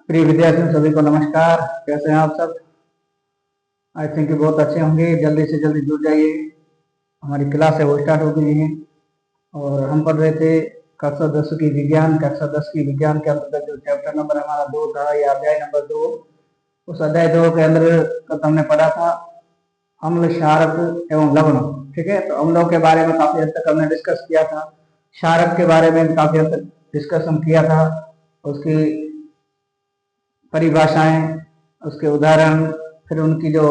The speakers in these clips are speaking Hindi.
प्रिय विद्यार्थियों सभी को नमस्कार। कैसे हैं आप सब? आई थिंक बहुत अच्छे होंगे। जल्दी से जल्दी जुड़ जाइए, हमारी क्लास है वो स्टार्ट हो गई है। और हम पढ़ रहे थे कक्षा 10 की विज्ञान। कक्षा 10 की विज्ञान के अंतर्गत जो चैप्टर नंबर हमारा 2 था या अध्याय नंबर 2, उस अध्याय 2 के अंदर हमने पढ़ा था अम्ल, क्षारक एवं लवण। ठीक है, तो अम्लों के बारे में काफी हद तक हमने डिस्कस किया था, क्षारक के बारे में काफी हद तक डिस्कशन किया था, उसकी परिभाषाएं, उसके उदाहरण, फिर उनकी जो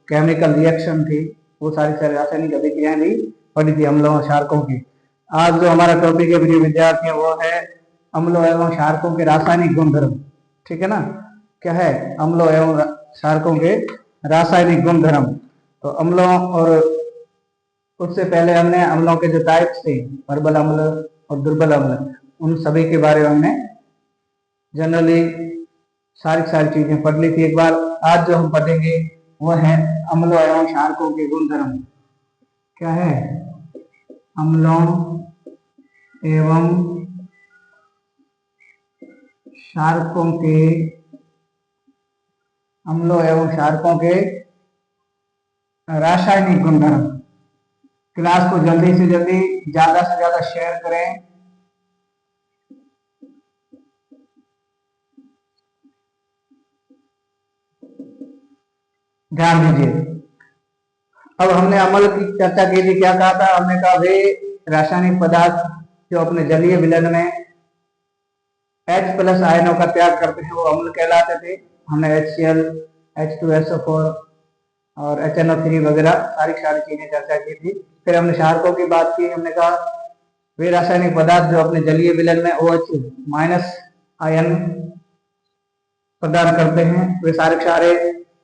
केमिकल रिएक्शन थी, वो सारी सारी रासायनिक अभिक्रियाएं भी पढ़ी थी अम्लों और क्षारकों की। आज जो हमारा टॉपिक है प्रिय विद्यार्थी वो है अम्लों एवं क्षारकों के रासायनिक गुणधर्म। ठीक है ना, क्या है? अम्लों एवं क्षारकों के रासायनिक गुणधर्म। तो अम्लों और उससे पहले हमने अम्लों के जो टाइप्स थे, प्रबल अम्ल और दुर्बल अम्ल, उन सभी के बारे में हमने जनरली सारी चीजें पढ़ ली थी एक बार। आज जो हम पढ़ेंगे वह है अम्लों एवं क्षारकों के गुणधर्म। क्या है? अम्लों एवं क्षारकों के रासायनिक गुणधर्म। क्लास को जल्दी से जल्दी ज्यादा से ज्यादा शेयर करें। ध्यान दीजिए। अब हमने अम्ल की चर्चा की थी। क्या कहा था हमने? कहा वे रासायनिक पदार्थ जो अपने जलीय विलयन में H+ आयनों का त्याग करते हैं वो अम्ल कहलाते थे। हमने HCl, H2SO4 और HNO3 वगैरह सारी चीजें चर्चा की थी। फिर हमने क्षारकों की बात की। हमने कहा वे रासायनिक पदार्थ जो अपने जलीय विलयन में OH- आयन प्रदान करते हैं, वे सारे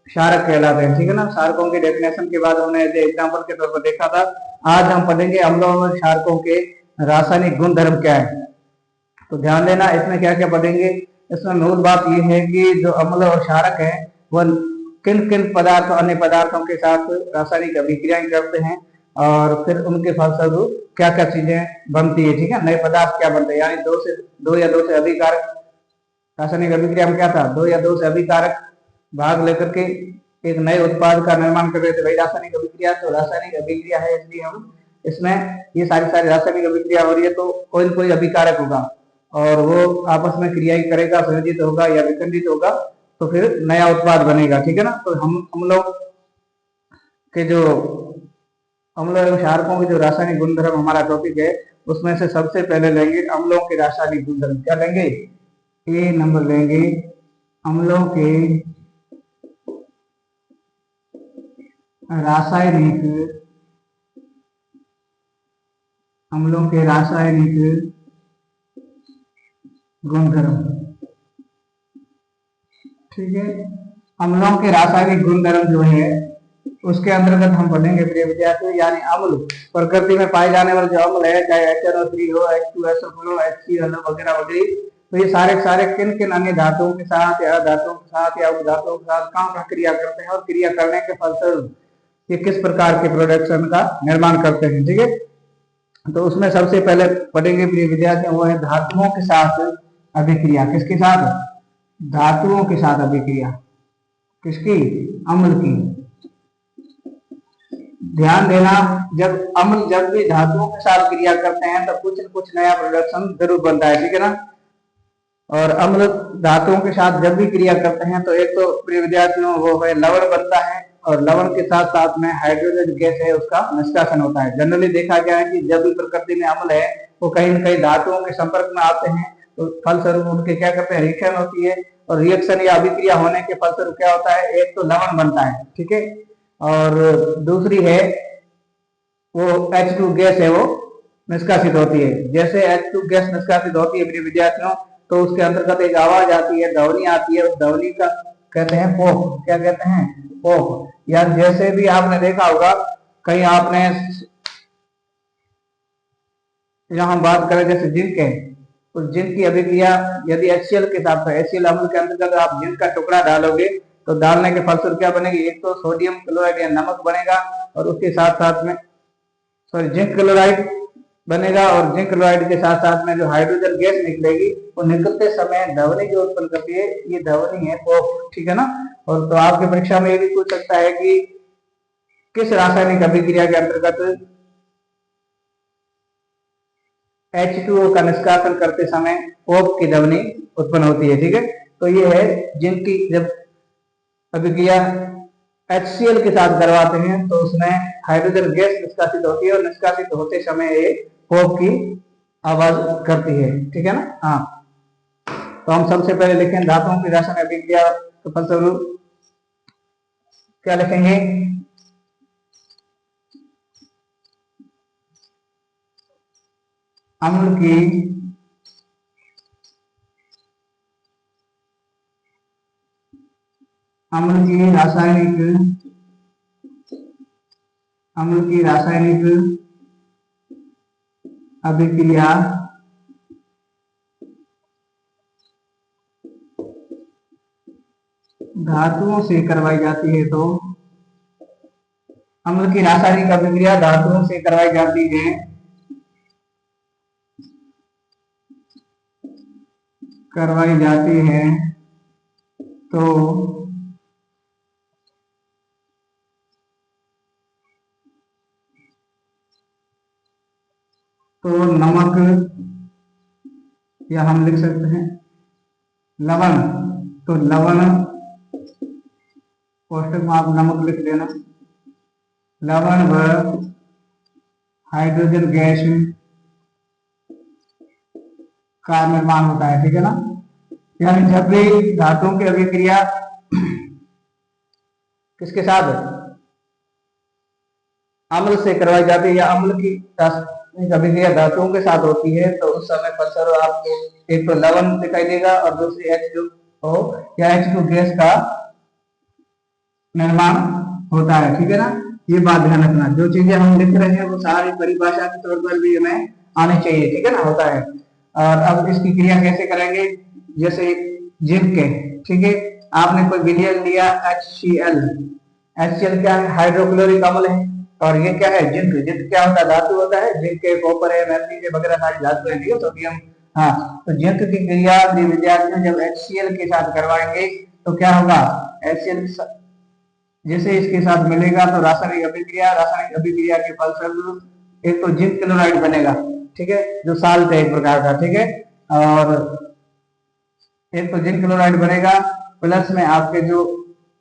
क्षारक कहलाते हैं। ठीक है ना। क्षारकों की डेफिनेशन के बाद हमने एग्जाम्पल के तौर पर देखा था। आज हम पढ़ेंगे अम्लों और क्षारकों के रासायनिक गुणधर्म क्या है। तो ध्यान देना, इसमें क्या क्या पढ़ेंगे। इसमें मूल बात यह है कि जो अम्ल और क्षारक है वह किन किन पदार्थों, अन्य पदार्थों के साथ रासायनिक अभिक्रियाएं करते हैं और फिर उनके फलस्वरूप क्या क्या चीजें बनती है। ठीक है, नए पदार्थ क्या बनते हैं, यानी दो या दो से अधिक कारक। रासायनिक अभिक्रिया में क्या था? दो या दो से अधिक कारक भाग लेकर के एक नए उत्पाद का निर्माण कर रहे थे, वही रासायनिक अभिक्रिया। तो रासायनिक अभिक्रिया है, इसलिए हम इसमें ये सारी रासायनिक अभिक्रिया हो रही है तो कोई न कोई अभिकारक होगा और वो आपस में क्रिया करेगा, संयोजित होगा या विखंडित होगा, तो फिर नया उत्पाद बनेगा। ठीक है ना। तो हम लोग के जो अम्लों एवं क्षारकों के जो रासायनिक गुणधर्म हमारा टॉपिक है, उसमें से सबसे पहले लेंगे अम्लों के रासायनिक गुणधर्म। क्या लेंगे? ए नंबर लेंगे अम्लों के रासायनिक गुणधर्म। ठीक है, अम्लों के रासायनिक गुणधर्म जो है उसके अंतर्गत हम पढ़ेंगे प्रिय विद्यार्थियों, यानी अम्ल, प्रकृति में पाए जाने वाले जो अम्ल है, चाहे HNO3 हो, H2SO4 हो, HCl वगैरह वगैरह, तो ये सारे किन किन अन्य धातुओं के साथ या धातुओं के साथ या उपधातुओं के साथ कहाँ क्रिया करते हैं और क्रिया करने के फलस्वरूप ये किस प्रकार के प्रोडक्शन का निर्माण करते हैं। ठीक है, तो उसमें सबसे पहले पढ़ेंगे प्रिय विद्यार्थियों वो है धातुओं के साथ अभिक्रिया। किसके साथ? धातुओं के साथ अभिक्रिया। किसकी? अम्ल की। ध्यान देना, जब भी धातुओं के साथ क्रिया करते हैं तो कुछ न कुछ नया प्रोडक्शन जरूर बनता है। ठीक है ना। और अम्ल धातुओं के साथ जब भी क्रिया करते हैं तो एक तो प्रिय विद्यार्थियों वो है लवण बनता है और लवण के साथ साथ में हाइड्रोजन गैस है, उसका निष्कासन होता है। जनरली देखा गया है कि जब भी प्रकृति में अम्ल है वो कहीं न कहीं धातुओं के संपर्क में आते हैं तो फलस्वरूप उनके क्या करते हैं? रिएक्शन होती है और रिएक्शन या अभिक्रिया होने के फलस्वरूप क्या होता है? एक तो लवण बनता है। ठीक है, और दूसरी है वो H2 गैस है वो निष्कासित होती है। जैसे H2 गैस निष्कासित होती है प्रिय विद्यार्थियों तो उसके अंतर्गत एक आवाज आती है, ध्वनि आती है, उस ध्वनि का कहते हैं पोप। क्या कहते हैं? पोप। या जैसे भी आपने देखा होगा, कहीं आपने यहाँ बात करें जैसे जिंक है, उस जिंक की अभिक्रिया यदि HCl के साथ है, HCl अम्ल के अंतर्गत आप जिंक का टुकड़ा डालोगे तो डालने के फलस्वरूप क्या बनेगी? एक तो सोडियम क्लोराइड या नमक बनेगा और उसके साथ साथ में जिंक क्लोराइड बनेगा और जिंक क्लोराइड के साथ साथ में जो हाइड्रोजन गैस निकलेगी वो निकलते समय ध्वनि जो उत्पन्न करती है, ये ध्वनि है पॉप, ठीक है ना। और तो आपकी परीक्षा में ये भी पूछ सकता है कि किस रासायनिक अभिक्रिया के अंतर्गत H2O का निष्कासन करते समय पॉप की ध्वनि उत्पन्न होती है, ठीक है। तो ये है जिंक की जब अभिक्रिया HCl के साथ करवाते हैं तो उसमें हाइड्रोजन गैस निष्कासित होती है और निष्कासित होते समय ये पॉप की आवाज करती है, ठीक है ना। हाँ, तो हम सबसे पहले लिखें धातुओं की रासायनिक अभिक्रिया के फलस्वरूप क्या लिखेंगे, अम्ल की रासायनिक अभिक्रिया धातुओं से करवाई जाती है, तो अम्ल की रासायनिक अभिक्रिया धातुओं से करवाई जाती है तो नमक, या हम लिख सकते हैं लवण, तो लवण कोष्टक में आप नमक लिख देना, लवण व हाइड्रोजन गैस का निर्माण होता है, ठीक है ना। यानी जब भी धातुओं की अभिक्रिया किसके साथ अम्ल से करवाई जाती है या अम्ल की अभिक्रिया धातुओं के साथ होती है तो उस समय पर आपको एक तो लवण दिखाई देगा और दूसरी H2O या H2 गैस का निर्माण होता है, ठीक है ना। ये बात ध्यान रखना, जो चीजें हम लिख रहे हैं वो सारी परिभाषा के तौर पर भी हमें आनी चाहिए, ठीक है ना, होता है। और अब इसकी क्रिया कैसे करेंगे, जैसे जिंक के, ठीक है, आपने कोई विलयन लिया HCl, HCl क्या है, हाइड्रोक्लोरिक अम्ल है, और ये क्या है, जिंक, जिंक क्या होता है, धातु होता है, जिंक के कॉपर है, मैग्नीशियम वगैरह सारी धातु है, सोडियम। हाँ, तो जिंक की क्रिया विद्यार्थी जब HCl के साथ करवाएंगे तो क्या होगा, HCl जैसे इसके साथ मिलेगा तो रासायनिक अभिक्रिया के फलस्वरूप एक तो जिंक क्लोराइड बनेगा, ठीक है, जो साल्ट है एक प्रकार का, ठीक है, और एक तो जिंक क्लोराइड बनेगा, प्लस में आपके जो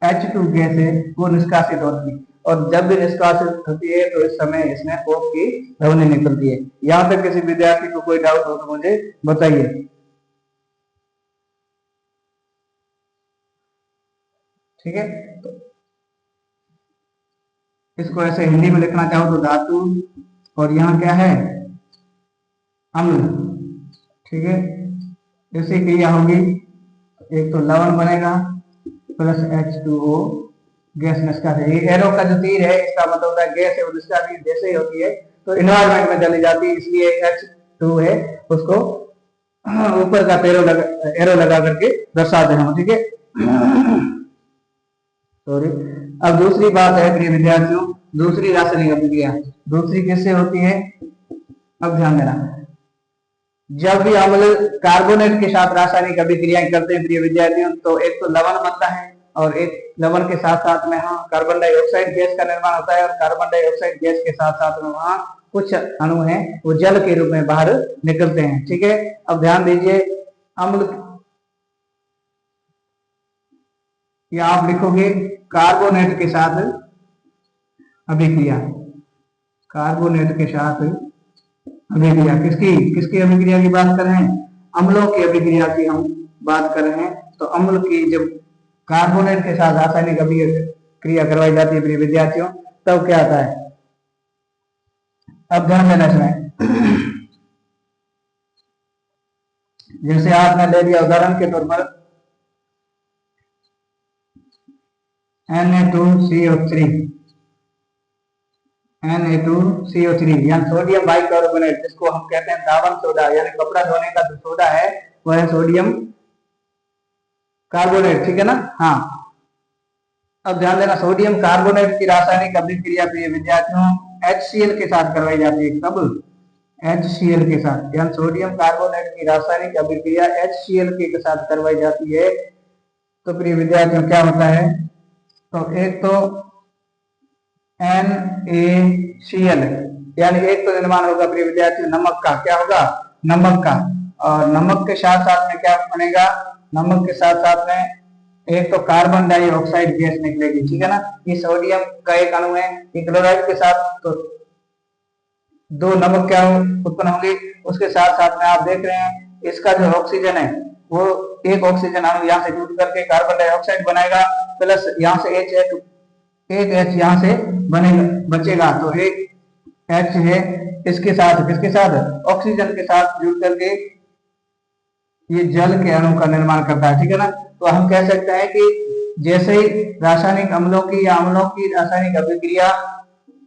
H2 गैस है वो निष्कासित होती है, और जब भी निष्कासित होती है तो इस समय इसमें पॉप की ध्वनि निकलती है। यहाँ तक किसी विद्यार्थी को कोई डाउट हो तो मुझे बताइए, ठीक है। तो इसको ऐसे हिंदी में लिखना चाहो तो धातु, और यहाँ क्या है, अम्ल, ठीक है। ऐसी क्रिया होगी, एक तो लवण बनेगा प्लस H2O गैस निष्कासित, ये एरो का जो तीर है इसका मतलब होता है गैस है वो निष्कासित जैसे ही होती है तो इन्वायरमेंट में चली जाती है, इसलिए H2 है उसको ऊपर का एरो लगा करके दर्शाते हैं, ठीक है। सॉरी, अब दूसरी बात है प्रिय विद्यार्थियों, दूसरी रासायनिक अभिक्रिया, दूसरी किससे होती है, अब ध्यान देना, जब भी अम्ल कार्बोनेट के साथ रासायनिक अभिक्रिया करते हैं प्रिय विद्यार्थियों तो एक तो लवण बनता है और एक लवण के साथ साथ में हाँ कार्बन डाइऑक्साइड गैस का निर्माण होता है, और कार्बन डाइऑक्साइड गैस के साथ साथ में वहां कुछ अणु हैं वो जल के रूप में बाहर निकलते हैं, ठीक है। अब ध्यान दीजिए, अम्ल या आप लिखोगे कार्बोनेट के साथ अभिक्रिया, कार्बोनेट के साथ अभिक्रिया, किसकी किसकी अभिक्रिया की बात कर रहे हैं, अम्लों की अभिक्रिया की हम बात कर रहे हैं। तो अम्ल की जब कार्बोनेट के साथ रासायनिक अभिक्रिया करवाई जाती है प्रिय विद्यार्थियों तब क्या आता है, अब ध्यान देना इसमें, जैसे आपने ले लिया उदाहरण के तौर पर Na2CO3, Na2CO3 यानी सोडियम बाइकार्बोनेट, जिसको हम कहते हैं दावन सोडा, यानी कपड़ा धोने का जो सोडा है वह है सोडियम कार्बोनेट, ठीक है ना। हाँ, अब ध्यान देना, सोडियम कार्बोनेट की रासायनिक अभिक्रिया प्रिय विद्यार्थियों HCl के साथ करवाई जाती है, कब, HCl के साथ, यानी सोडियम कार्बोनेट की रासायनिक अभिक्रिया HCl के साथ करवाई जाती है तो प्रिय विद्यार्थियों क्या होता है, तो एक तो NaCl, यानी एक तो निर्माण होगा प्रिय विद्यार्थियों नमक का, क्या होगा, नमक का, और नमक के साथ साथ में क्या बनेगा, नमक के साथ साथ में एक तो कार्बन डाइऑक्साइड गैस निकलेगी, ठीक है ना। ये सोडियम का एक अणु है, ये क्लोराइड के साथ तो दो नमक क्या उत्पन्न होंगे, उसके साथ साथ में आप देख रहे हैं इसका जो ऑक्सीजन है वो एक ऑक्सीजन अणु यहाँ से जुड़ करके कार्बन डाइऑक्साइड बनाएगा, प्लस यहाँ से एक H यहाँ से बनेगा बचेगा, तो एक H है, इसके साथ किसके साथ, ऑक्सीजन के साथ जुड़ करके ये जल के अणु का निर्माण करता है, ठीक है ना। तो हम कह सकते हैं कि जैसे ही रासायनिक अम्लों की या अम्लों की रासायनिक अभिक्रिया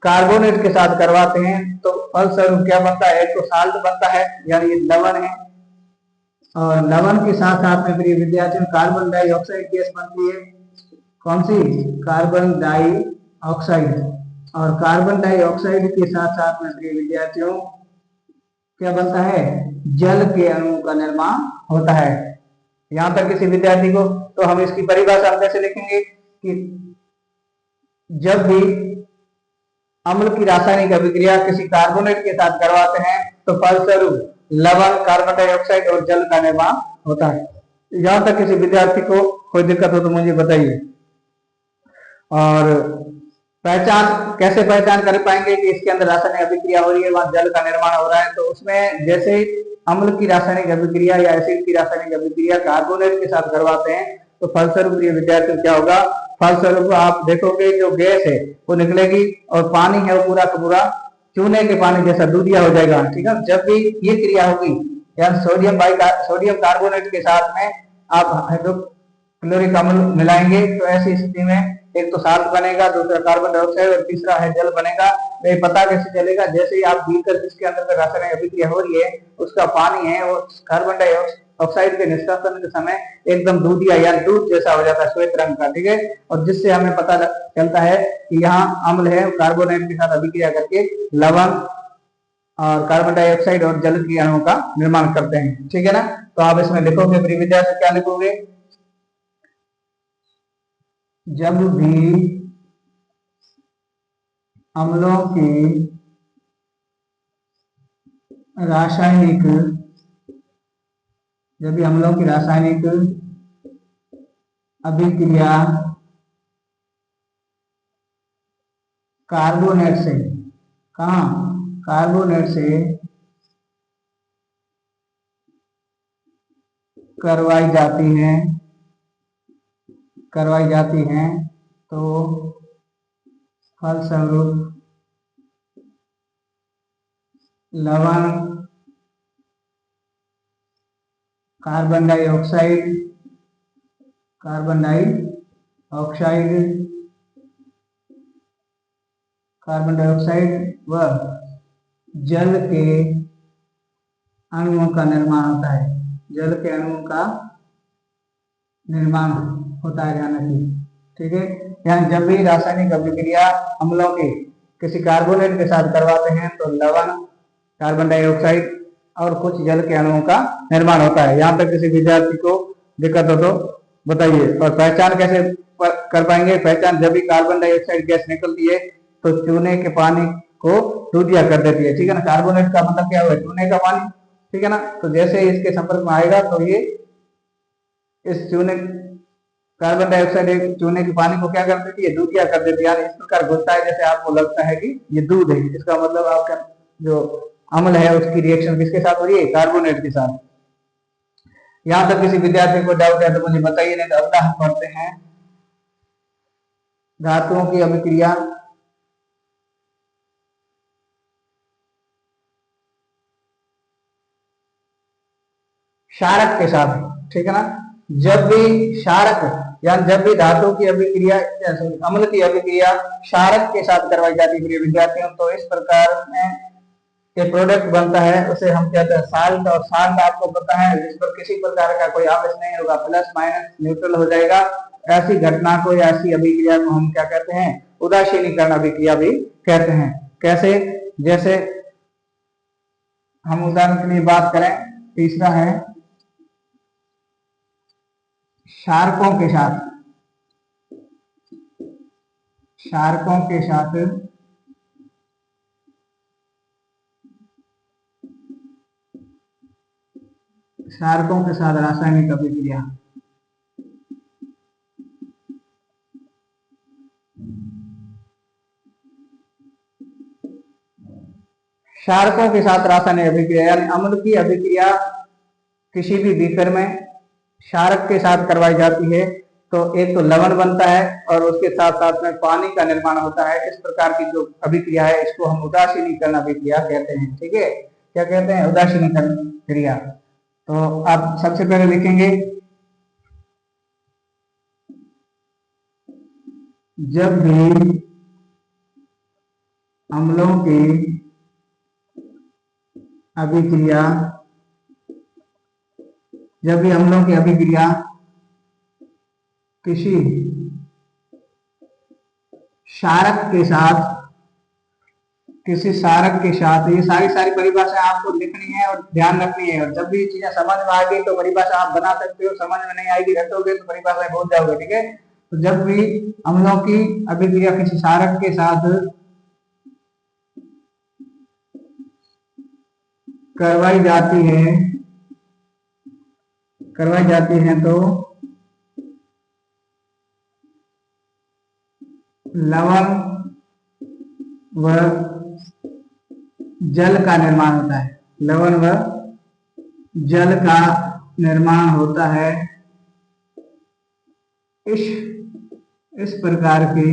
कार्बोनेट के साथ करवाते हैं तो फलस्वरूप क्या बनता है, एक तो साल्ट बनता है यानी लवण है, और लवण के साथ साथ में प्रिय विद्यार्थियों कार्बन डाइऑक्साइड गैस बनती है, कौन सी, कार्बन डाइऑक्साइड, और कार्बन डाइऑक्साइड के साथ साथ में प्रिय विद्यार्थियों क्या बनता है, जल के अणु का निर्माण होता है। यहां तक किसी विद्यार्थी को, तो हम इसकी परिभाषा कैसे लिखेंगे कि जब भी अम्ल की रासायनिक अभिक्रिया किसी कार्बोनेट के साथ करवाते हैं तो फलस्वरूप लवण, कार्बन डाइऑक्साइड और जल का निर्माण होता है। यहां तक किसी विद्यार्थी को कोई दिक्कत हो तो मुझे बताइए। और पहचान कैसे पहचान कर पाएंगे कि इसके अंदर रासायनिक अभिक्रिया हो रही है, वहां जल का निर्माण हो रहा है, तो उसमें जैसे अम्ल की रासायनिक अभिक्रिया या एसिड की रासायनिक अभिक्रिया कार्बोनेट के साथ करवाते हैं तो फलस्वरूप ये विद्यार्थियों क्या होगा, फलस्वरूप आप देखोगे जो गैस है वो निकलेगी और पानी है वो पूरा का पूरा चूने के पानी जैसा दूधिया हो जाएगा, ठीक है। जब भी ये क्रिया होगी यानी सोडियम कार्बोनेट के साथ में आप हाइड्रोक्लोरिक अम्ल मिलाएंगे तो ऐसी स्थिति में एक तो साल्ट बनेगा, दूसरा कार्बन डाइऑक्साइड और तीसरा है जल बनेगा। ये पता कैसे चलेगा, जैसे ही आप बीकर जिसके अंदर रासायनिक अभिक्रिया हो रही है उसका पानी है वो कार्बन डाइऑक्साइड के निष्कासन के समय एकदम दूधिया या दूध जैसा हो जाता है, श्वेत रंग का, ठीक है। और जिससे हमें पता चलता है कि यहाँ अम्ल है कार्बोनेट के साथ अभिक्रिया करके लवण और कार्बन डाइऑक्साइड और जल के अणुओं का निर्माण करते हैं, ठीक है ना। तो आप इसमें लिखोगे प्रिय विद्यार्थी, क्या लिखोगे, जब भी अम्लों की रासायनिक अभिक्रिया कार्बोनेट से, कहा, कार्बोनेट से करवाई जाती हैं तो फलस्वरूप लवण, कार्बन डाइऑक्साइड व जल के अणुओं का निर्माण होता है, जल के अणुओं का निर्माण होता है, ध्यान रखिए, ठीक है। यहाँ जब भी रासायनिक अभिक्रिया अम्लों के किसी कार्बोनेट के साथ करवाते हैं तो लवण, कार्बन डाइऑक्साइड और कुछ जल के अणुओं का निर्माण होता है। यहाँ तक किसी विद्यार्थी को दिक्कत हो तो बताइए। और पहचान कैसे कर पाएंगे, पहचान जब भी कार्बन डाइऑक्साइड गैस निकलती है तो चूने के पानी को दूधिया कर देती है, ठीक है ना। कार्बोनेट का मतलब क्या हुआ, चूने का पानी, ठीक है ना। तो जैसे इसके संपर्क में आएगा तो ये इस चूने कार्बन डाइऑक्साइड एक चूने के पानी को क्या कर देती है, दूधिया कर देती है, यानी इस प्रकार घुलता है जैसे आपको लगता है कि ये दूध है। इसका मतलब आपका जो अम्ल है उसकी रिएक्शन किसके साथ हो रही है, कार्बोनेट के साथ। यहां तक किसी विद्यार्थी को डाउट है तो मुझे बताइए, नहीं तो अगला हम पढ़ते हैं धातुओं की अभिक्रिया क्षारक के साथ, ठीक है ना। जब भी क्षारक यानी जब भी धातु की अभिक्रिया, अम्ल की अभिक्रिया क्षारक के साथ करवाई जाती है विद्यार्थियों, तो इस प्रकार में ये प्रोडक्ट बनता है, उसे हम कहते हैं साल्ट। और साल्ट आपको पता है जिस पर किसी प्रकार का कोई आवेश नहीं होगा, प्लस माइनस न्यूट्रल हो जाएगा, ऐसी घटना को या ऐसी अभिक्रिया को हम क्या कहते हैं, उदासीनीकरण अभिक्रिया भी कहते हैं। कैसे, जैसे हम उदाहरण के लिए बात करें, तीसरा है क्षारकों के साथ, क्षारकों के साथ क्षारकों के साथ रासायनिक अभिक्रिया। क्षारकों के साथ रासायनिक अभिक्रिया यानी अम्ल की अभिक्रिया किसी भी बीकर में क्षारक के साथ करवाई जाती है तो एक तो लवण बनता है और उसके साथ साथ में पानी का निर्माण होता है। इस प्रकार की जो अभिक्रिया है इसको हम उदासीनीकरण अभिक्रिया कहते हैं। ठीक है, क्या कहते हैं? उदासीनीकरण क्रिया। तो आप सबसे पहले लिखेंगे, जब भी अम्लों की अभिक्रिया, जब भी अम्लों की अभिक्रिया किसी क्षारक के साथ, किसी क्षारक के साथ, ये सारी परिभाषा आपको लिखनी है और ध्यान रखनी है। और जब भी चीजें समझ में आ गई तो परिभाषा आप बना सकते हो, समझ में नहीं आएगी रटोगे तो परिभाषा भूल जाओगे। ठीक है, तो जब भी अम्लों की अभिक्रिया किसी क्षारक के साथ करवाई जाती है तो लवण व जल का निर्माण होता है। लवण व जल का निर्माण होता है। इस प्रकार की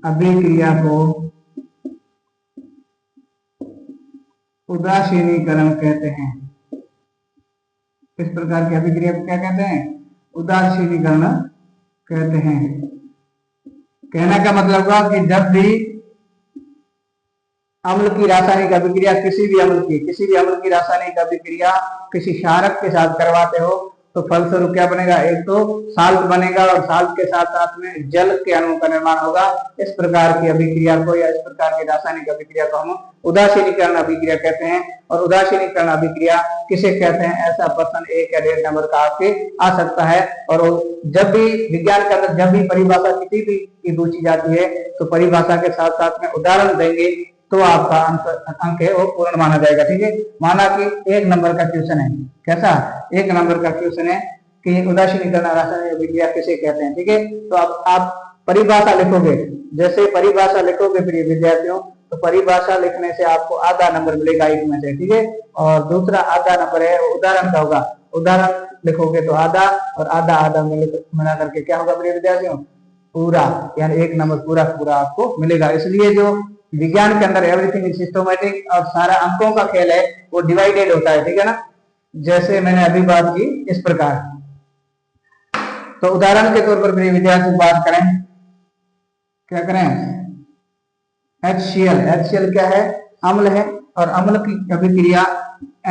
अभिक्रिया को उदासीनीकरण कहते हैं। इस प्रकार की अभिक्रिया को क्या कहते हैं? उदासीनीकरण कहते हैं। कहने का मतलब हुआ कि जब भी अम्ल की रासायनिक अभिक्रिया किसी भी अम्ल की रासायनिक अभिक्रिया किसी क्षारक के साथ करवाते हो तो फलस्वरूप क्या बनेगा? एक तो साल्ट बनेगा और साल्ट के साथ साथ में जल के अणुओं का निर्माण होगा। इस प्रकार की अभिक्रिया को या इस प्रकार की रासायनिक अभिक्रिया को हम उदासीनीकरण अभिक्रिया कहते हैं। और उदासीनीकरण अभिक्रिया किसे कहते हैं? ऐसा प्रश्न 1 या 1.5 नंबर का आपके आ सकता है। और जब भी विज्ञान के अंदर जब भी परिभाषा किसी भी की पूछी जाती है तो परिभाषा के साथ साथ में उदाहरण देंगे तो आपका अंक है वो पूर्ण माना जाएगा। ठीक है, माना कि 1 नंबर का क्वेश्चन है। कैसा? 1 नंबर का क्वेश्चन है कि उदासीनीकरण रासायनिक अभिक्रिया किसे कहते हैं। ठीक है, तो अब आप परिभाषा लिखोगे, जैसे परिभाषा लिखोगे प्रिय विद्यार्थियों तो परिभाषा लिखने से आपको आधा नंबर मिलेगा 1 में से। ठीक है, और दूसरा आधा नंबर है उदाहरण का होगा। उदाहरण लिखोगे तो आधा और आधा आधा मिला करके क्या होगा प्रिय विद्यार्थियों? पूरा, यानी 1 नंबर पूरा आपको मिलेगा। इसलिए जो विज्ञान के अंदर एवरीथिंग इज सिस्टमैटिक और सारा अंकों का खेल है वो डिवाइडेड होता है। ठीक है ना, जैसे मैंने अभी बात की इस प्रकार। तो उदाहरण के तौर पर मेरे विद्यार्थी बात करें, क्या करें? HCl क्या है? अम्ल है और अम्ल की अभिक्रिया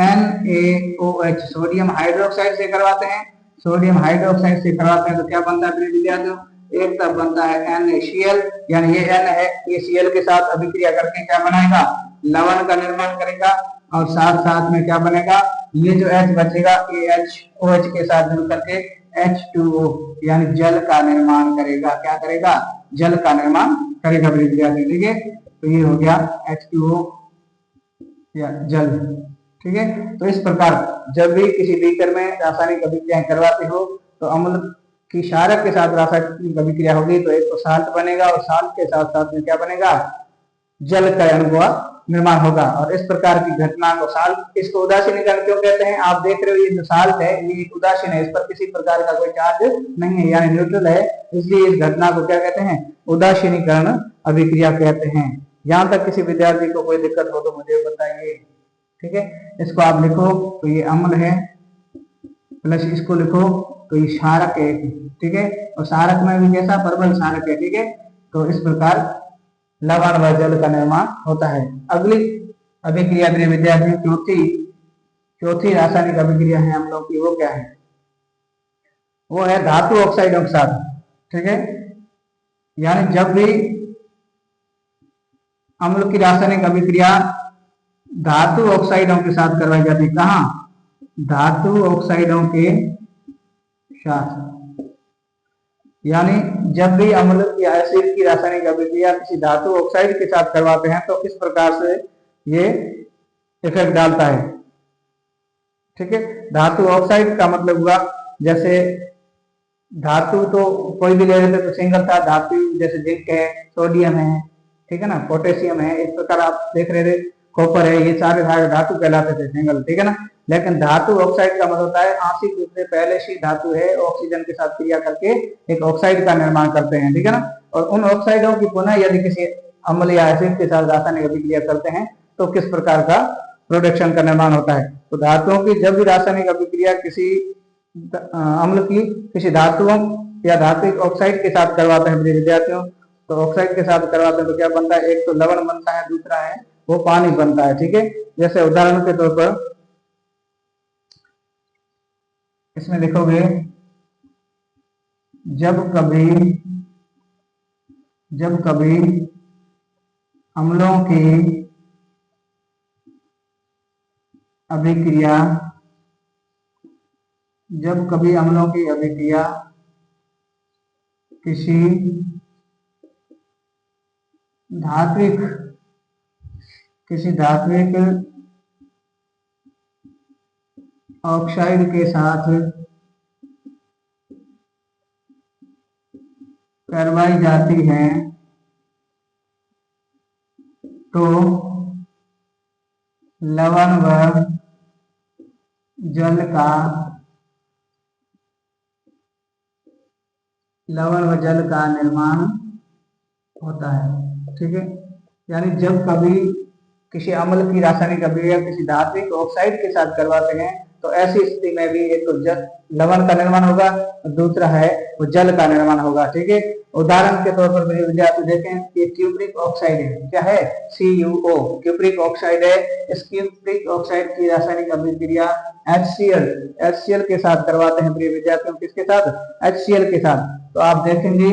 NaOH सोडियम हाइड्रोक्साइड से करवाते हैं। सोडियम हाइड्रोक्साइड से करवाते हैं तो क्या बनता है मेरे विद्यार्थियों? एक तब बनता है NaCl, यानी ये N है, ये Cl के साथ अभिक्रिया करके क्या बनाएगा? लवण का निर्माण करेगा। और साथ साथ में क्या बनेगा? ये जो H बचेगा ये OH के साथ मिल करके H2O यानी जल का निर्माण करेगा। क्या करेगा? जल का निर्माण करेगा मेरे विद्यार्थी। ठीक है, तो ये हो गया H2O या जल। ठीक है, तो इस प्रकार जब भी किसी बीकर में रासायनिक अभिक्रियाएं करवाते हो तो अम्ल की क्षारक के साथ रासायनिक अभिक्रिया होगी तो एक तो साल्ट बनेगा और साल्ट के साथ साथ में क्या बनेगा? जल का अणु का निर्माण होगा। और इस प्रकार की घटना को साल्ट, इसको उदासीनीकरण क्यों कहते हैं? आप देख रहे हो ये जो साल्ट है ये उदासीन है, इस पर किसी प्रकार का कोई चार्ज नहीं है यानी न्यूट्रल है, इसलिए इस घटना को क्या कहते हैं? उदासीनीकरण अभिक्रिया कहते हैं। यहाँ तक किसी विद्यार्थी को कोई दिक्कत हो तो मुझे बताइए। ठीक है, इसको आप लिखो तो ये अम्ल है प्लस इसको लिखो तो ये क्षारक है। ठीक है, और क्षारक में भी कैसा? प्रबल क्षारक है। ठीक है, तो इस प्रकार लवण व जल का निर्माण होता है। अगली अभिक्रिया प्रिय विद्यार्थी चौथी रासायनिक अभिक्रिया है हम लोग की, वो क्या है? वो है धातु ऑक्साइड ऑक्साइड। ठीक है, यानी जब भी अम्ल की रासायनिक अभिक्रिया धातु ऑक्साइडों के साथ करवाई जाती है। कहाँ? धातु ऑक्साइडों के साथ। यानी जब भी अम्ल या एसिड की रासायनिक अभिक्रिया किसी धातु ऑक्साइड के साथ करवाते हैं तो किस प्रकार से ये इफेक्ट डालता है। ठीक है, धातु ऑक्साइड का मतलब हुआ, जैसे धातु तो कोई भी ले लेते तो सिंगल था, धातु जैसे जिंक है, सोडियम है, ठीक है ना, पोटेशियम है, इस प्रकार आप देख रहे थे, कॉपर है, ये सारे धातु कहलाते थे सिंगल, ठीक है ना। लेकिन धातु ऑक्साइड का मतलब होता है आंशिक रूप से पहले से धातु है ऑक्सीजन के साथ क्रिया करके एक ऑक्साइड का निर्माण करते हैं, ठीक है ना। और उन ऑक्साइडों की पुनः यदि किसी अम्ल या एसिड के साथ रासायनिक अभिक्रिया करते हैं तो किस प्रकार का प्रोडक्शन का निर्माण होता है। तो धातुओं की जब भी रासायनिक अभिक्रिया किसी अम्ल की किसी धातुओं या धात्विक ऑक्साइड के साथ करवाते हैं मेरे विद्यार्थियों, तो ऑक्साइड के साथ करवाते हैं तो क्या बनता है, एक तो लवण बनता है, दूसरा है वो पानी बनता है। ठीक है, जैसे उदाहरण के तौर पर इसमें लिखोगे, जब कभी अम्लों की अभिक्रिया किसी धात्विक ऑक्साइड के साथ करवाई जाती है तो लवण व जल का निर्माण होता है। ठीक है, यानी जब कभी किसी अम्ल की रासायनिक अभिक्रिया किसी धात्विक ऑक्साइड के साथ करवाते हैं तो ऐसी स्थिति में भी एक तो लवण का निर्माण होगा और दूसरा है वो जल का निर्माण होगा। ठीक है, उदाहरण के तौर पर मेरे विद्यार्थी देखें, ये क्यूप्रिक ऑक्साइड है, क्या है, CuO, क्यूप्रिक ऑक्साइड है। इस क्यूप्रिक ऑक्साइड की रासायनिक अभिक्रिया HCl के साथ करवाते हैं प्रिय विद्यार्थियों, किसके साथ, HCl के साथ। तो आप देखेंगे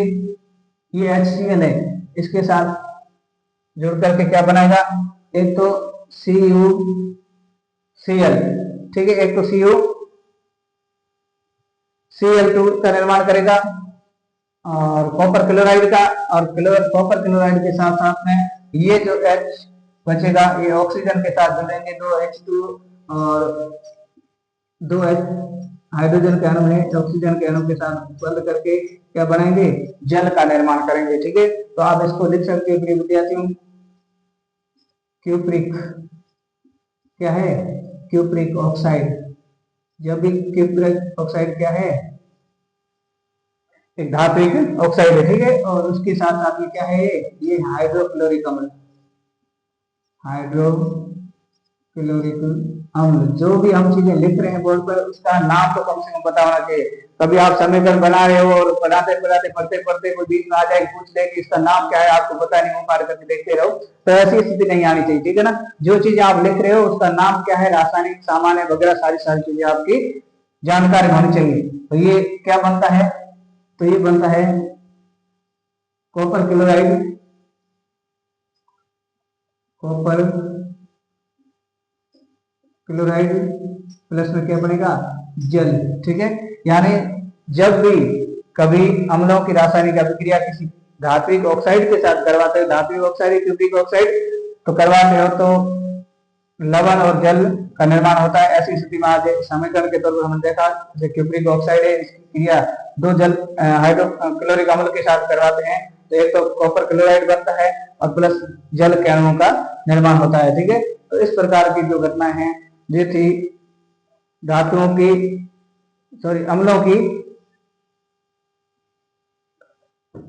ये HCl है, इसके साथ जुड़ करके क्या बनाएगा, एक तो CuCl, ठीक है, एक तो Cl2 का निर्माण करेगा और कॉपर क्लोराइड का, और कॉपर क्लोराइड के साथ साथ में ये जो H बचेगा ये ऑक्सीजन के साथ जुड़ेंगे, 2H2 और 2H हाइड्रोजन के अणु है, ऑक्सीजन के अणु के साथ बंद करके क्या बनाएंगे, जल का निर्माण करेंगे। ठीक है, तो आप इसको लिख सकते हैं विद्यार्थियों, क्यूप्रिक क्या है, क्यूप्रिक ऑक्साइड। जब भी क्यूप्रिक ऑक्साइड क्या है, एक धात्विक ऑक्साइड है, ठीक है, और उसके साथ साथ में क्या है, ये हाइड्रोक्लोरिक अम्ल, जो भी हम चीजें लिख रहे हैं बोर्ड पर उसका नाम तो कम से कम पता होना चाहिए। कभी आप समीकरण बना रहे हो और पढ़ते कोई बीच में आ जाए पूछ ले कि इसका नाम क्या है, आपको पता नहीं हो पा करके देखते रहो, तो ऐसी स्थिति नहीं आनी चाहिए। ठीक है ना, जो चीज आप लिख रहे हो उसका नाम क्या है, रासायनिक सामान्य वगैरह सारी चीजें आपकी जानकारी होनी चाहिए। तो ये क्या बनता है, तो ये बनता है कॉपर क्लोराइड प्लस में क्या बनेगा, जल। ठीक है, यानी जब भी कभी अम्लों की रासायनिक अभिक्रिया किसी धात्विक ऑक्साइड के साथ करवाते हो, धात्विक ऑक्साइड क्यूप्रिक ऑक्साइड तो करवाते हो तो लवण और जल का निर्माण होता है। ऐसी स्थिति में आज समीकरण के तौर पर हमने देखा जैसे क्यूप्रिक ऑक्साइड है, इसकी क्रिया दो जल हाइड्रोक्लोरिक अम्ल के साथ करवाते हैं तो एक तो कॉपर क्लोराइड बनता है और प्लस जल के अणुओं का निर्माण होता है। ठीक है, तो इस प्रकार की जो घटनाएं हैं ये थी धातुओं की अम्लों की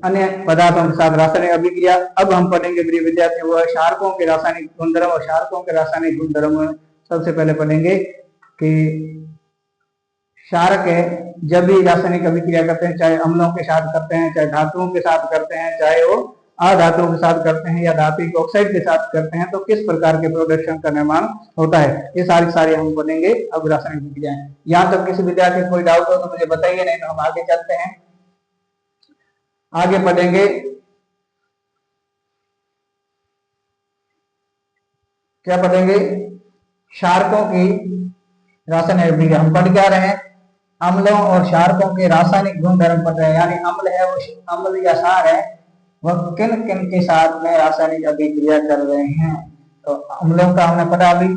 अन्य पदार्थों के साथ रासायनिक अभिक्रिया। अब हम पढ़ेंगे प्रिय विद्यार्थी वो क्षारकों के रासायनिक गुणधर्म, और क्षारकों के रासायनिक गुणधर्म सबसे पहले पढ़ेंगे कि क्षारक है जब भी रासायनिक अभिक्रिया करते हैं, चाहे अम्लों के साथ करते हैं, चाहे धातुओं के साथ करते हैं, चाहे वो अधातुओं के साथ करते हैं या धात्विक ऑक्साइड के साथ करते हैं, तो किस प्रकार के प्रोडक्शन का निर्माण होता है, ये सारी हम पढ़ेंगे। अब रासायनिक अभिक्रियाएं, यहाँ तक किसी विद्यार्थी को कोई डाउट हो तो मुझे बताइए, नहीं तो हम आगे चलते हैं। आगे पढ़ेंगे क्या पढ़ेंगे? क्षारकों की रासायनिक अभिक्रिया। हम पढ़ क्या रहे हैं? अम्लों और क्षारकों के रासायनिक गुणधर्म पढ़ रहे हैं। यानी अम्ल है वो, अम्ल या क्षार है, वह किन किन के साथ में रासायनिक अभिक्रिया कर रहे हैं। तो अम्लों का हमने पढ़ा अभी,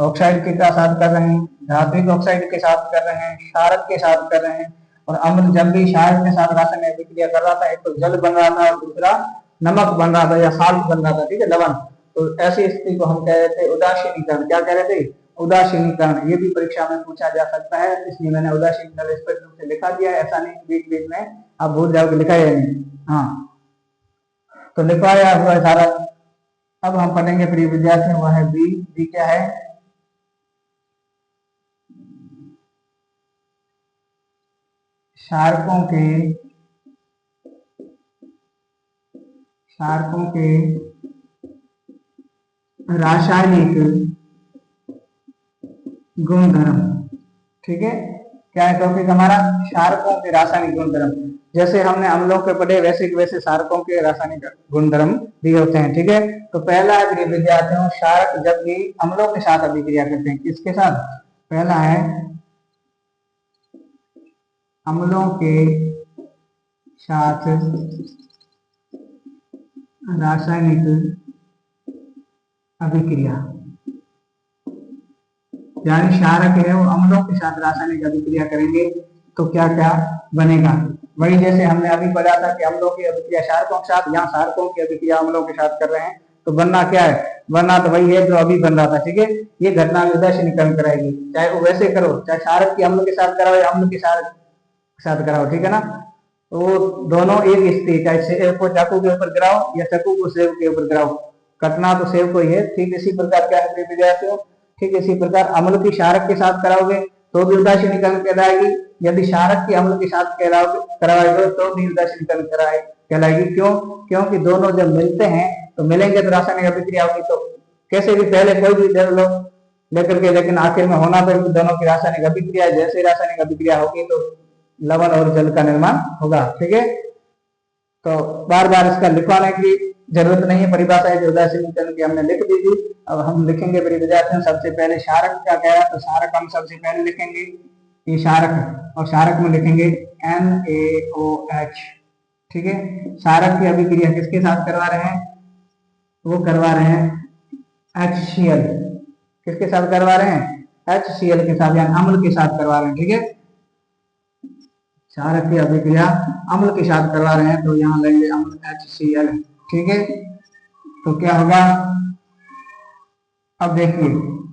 ऑक्साइड के साथ कर रहे हैं, धात्विक ऑक्साइड के साथ कर रहे हैं, क्षारक के साथ कर रहे हैं। और अम्ल जब भी क्षारक के साथ रासायनिक अभिक्रिया कर रहा था, एक तो जल बन रहा था और दूसरा नमक बन रहा था या साल्ट बन रहा था, ठीक है, लवण। तो ऐसी स्थिति को हम कह रहे थे उदासीनीकरण। क्या कह रहे थे? उदासीनीकरण। ये भी परीक्षा में पूछा जा सकता है, इसलिए मैंने उदासीनीकरण स्पष्ट रूप से लिखा दिया है। ऐसा नहीं बीच बीच में आप भूल जाओगे लिखा है नहीं। हाँ, तो लिखवाया हुआ है सारा। अब हम पढ़ेंगे प्रिय विद्यार्थियों, वह है बी। बी क्या है? क्षारकों के रासायनिक गुणधर्म। ठीक है, क्या है टॉपिक हमारा? क्षारकों के रासायनिक गुणधर्म। जैसे हमने अम्लों के पढ़े वैसे वैसे क्षारकों के रासायनिक गुणधर्म दिए होते हैं। ठीक है, तो पहला है विद्यार्थियों, क्षारक जब भी अम्लों के साथ अभिक्रिया करते हैं, किसके साथ? पहला है अम्लों के साथ रासायनिक अभिक्रिया, यानी क्षारक है वो अम्लों के साथ रासायनिक अभिक्रिया करेंगे तो क्या क्या बनेगा? वही जैसे हमने अभी पढ़ा था कि अम्लों की अभिक्रिया क्षारकों के साथ, यहाँ क्षारकों की अभिक्रिया अम्लों के साथ कर रहे हैं, तो बनना क्या है? बनना तो वही है जो अभी बन रहा था। ठीक है, ये घटना उदासीनीकरण कराएगी, चाहे वो वैसे करो, चाहे क्षारक की अम्ल के साथ कराओ या अम्ल के साथ कराओ। ठीक है ना, तो दोनों एक स्थिति, चाहे सेब को चाकू के ऊपर गिराओ या चाकू को सेब के ऊपर गिराओ, कटना तो सेब को ही है। ठीक इसी प्रकार क्या है विद्यार्थियों, ठीक इसी प्रकार अम्ल की क्षारक के साथ कराओगे तो भी उदासीनीकरण कहलाएगी, यदि क्षारक की अम्ल के साथ कराओगे तो भी उदासीनीकरण कहलाएगी। क्यों? क्योंकि दोनों जब मिलते हैं तो मिलेंगे तो रासायनिक अभिक्रिया होगी। तो कैसे भी पहले कोई भी दे लो लेकर के, लेकिन आखिर में होना तो दोनों की रासायनिक अभिक्रिया। जैसे रासायनिक अभिक्रिया होगी तो लवण और जल का निर्माण होगा। ठीक है, तो बार बार इसका लिखवाने की जरूरत नहीं है, परिभाषा है जो उदासीनीकरण की हमने लिख दी थी। अब हम लिखेंगे मेरे विद्यार्थियों, सबसे पहले क्षारक क्या कह रहा है, तो क्षारक हम सबसे पहले लिखेंगे ये क्षारक, और क्षारक में लिखेंगे NaOH। ठीक है, क्षारक की अभिक्रिया किसके साथ करवा रहे हैं? वो करवा रहे हैं HCl। किसके साथ करवा रहे हैं? HCl के साथ, यानी अम्ल के साथ करवा रहे हैं। ठीक है, क्षारक की अभिक्रिया अम्ल के साथ करवा रहे हैं तो यहाँ लेंगे अम्ल HCl। ठीक है, तो क्या होगा? अब देखिए,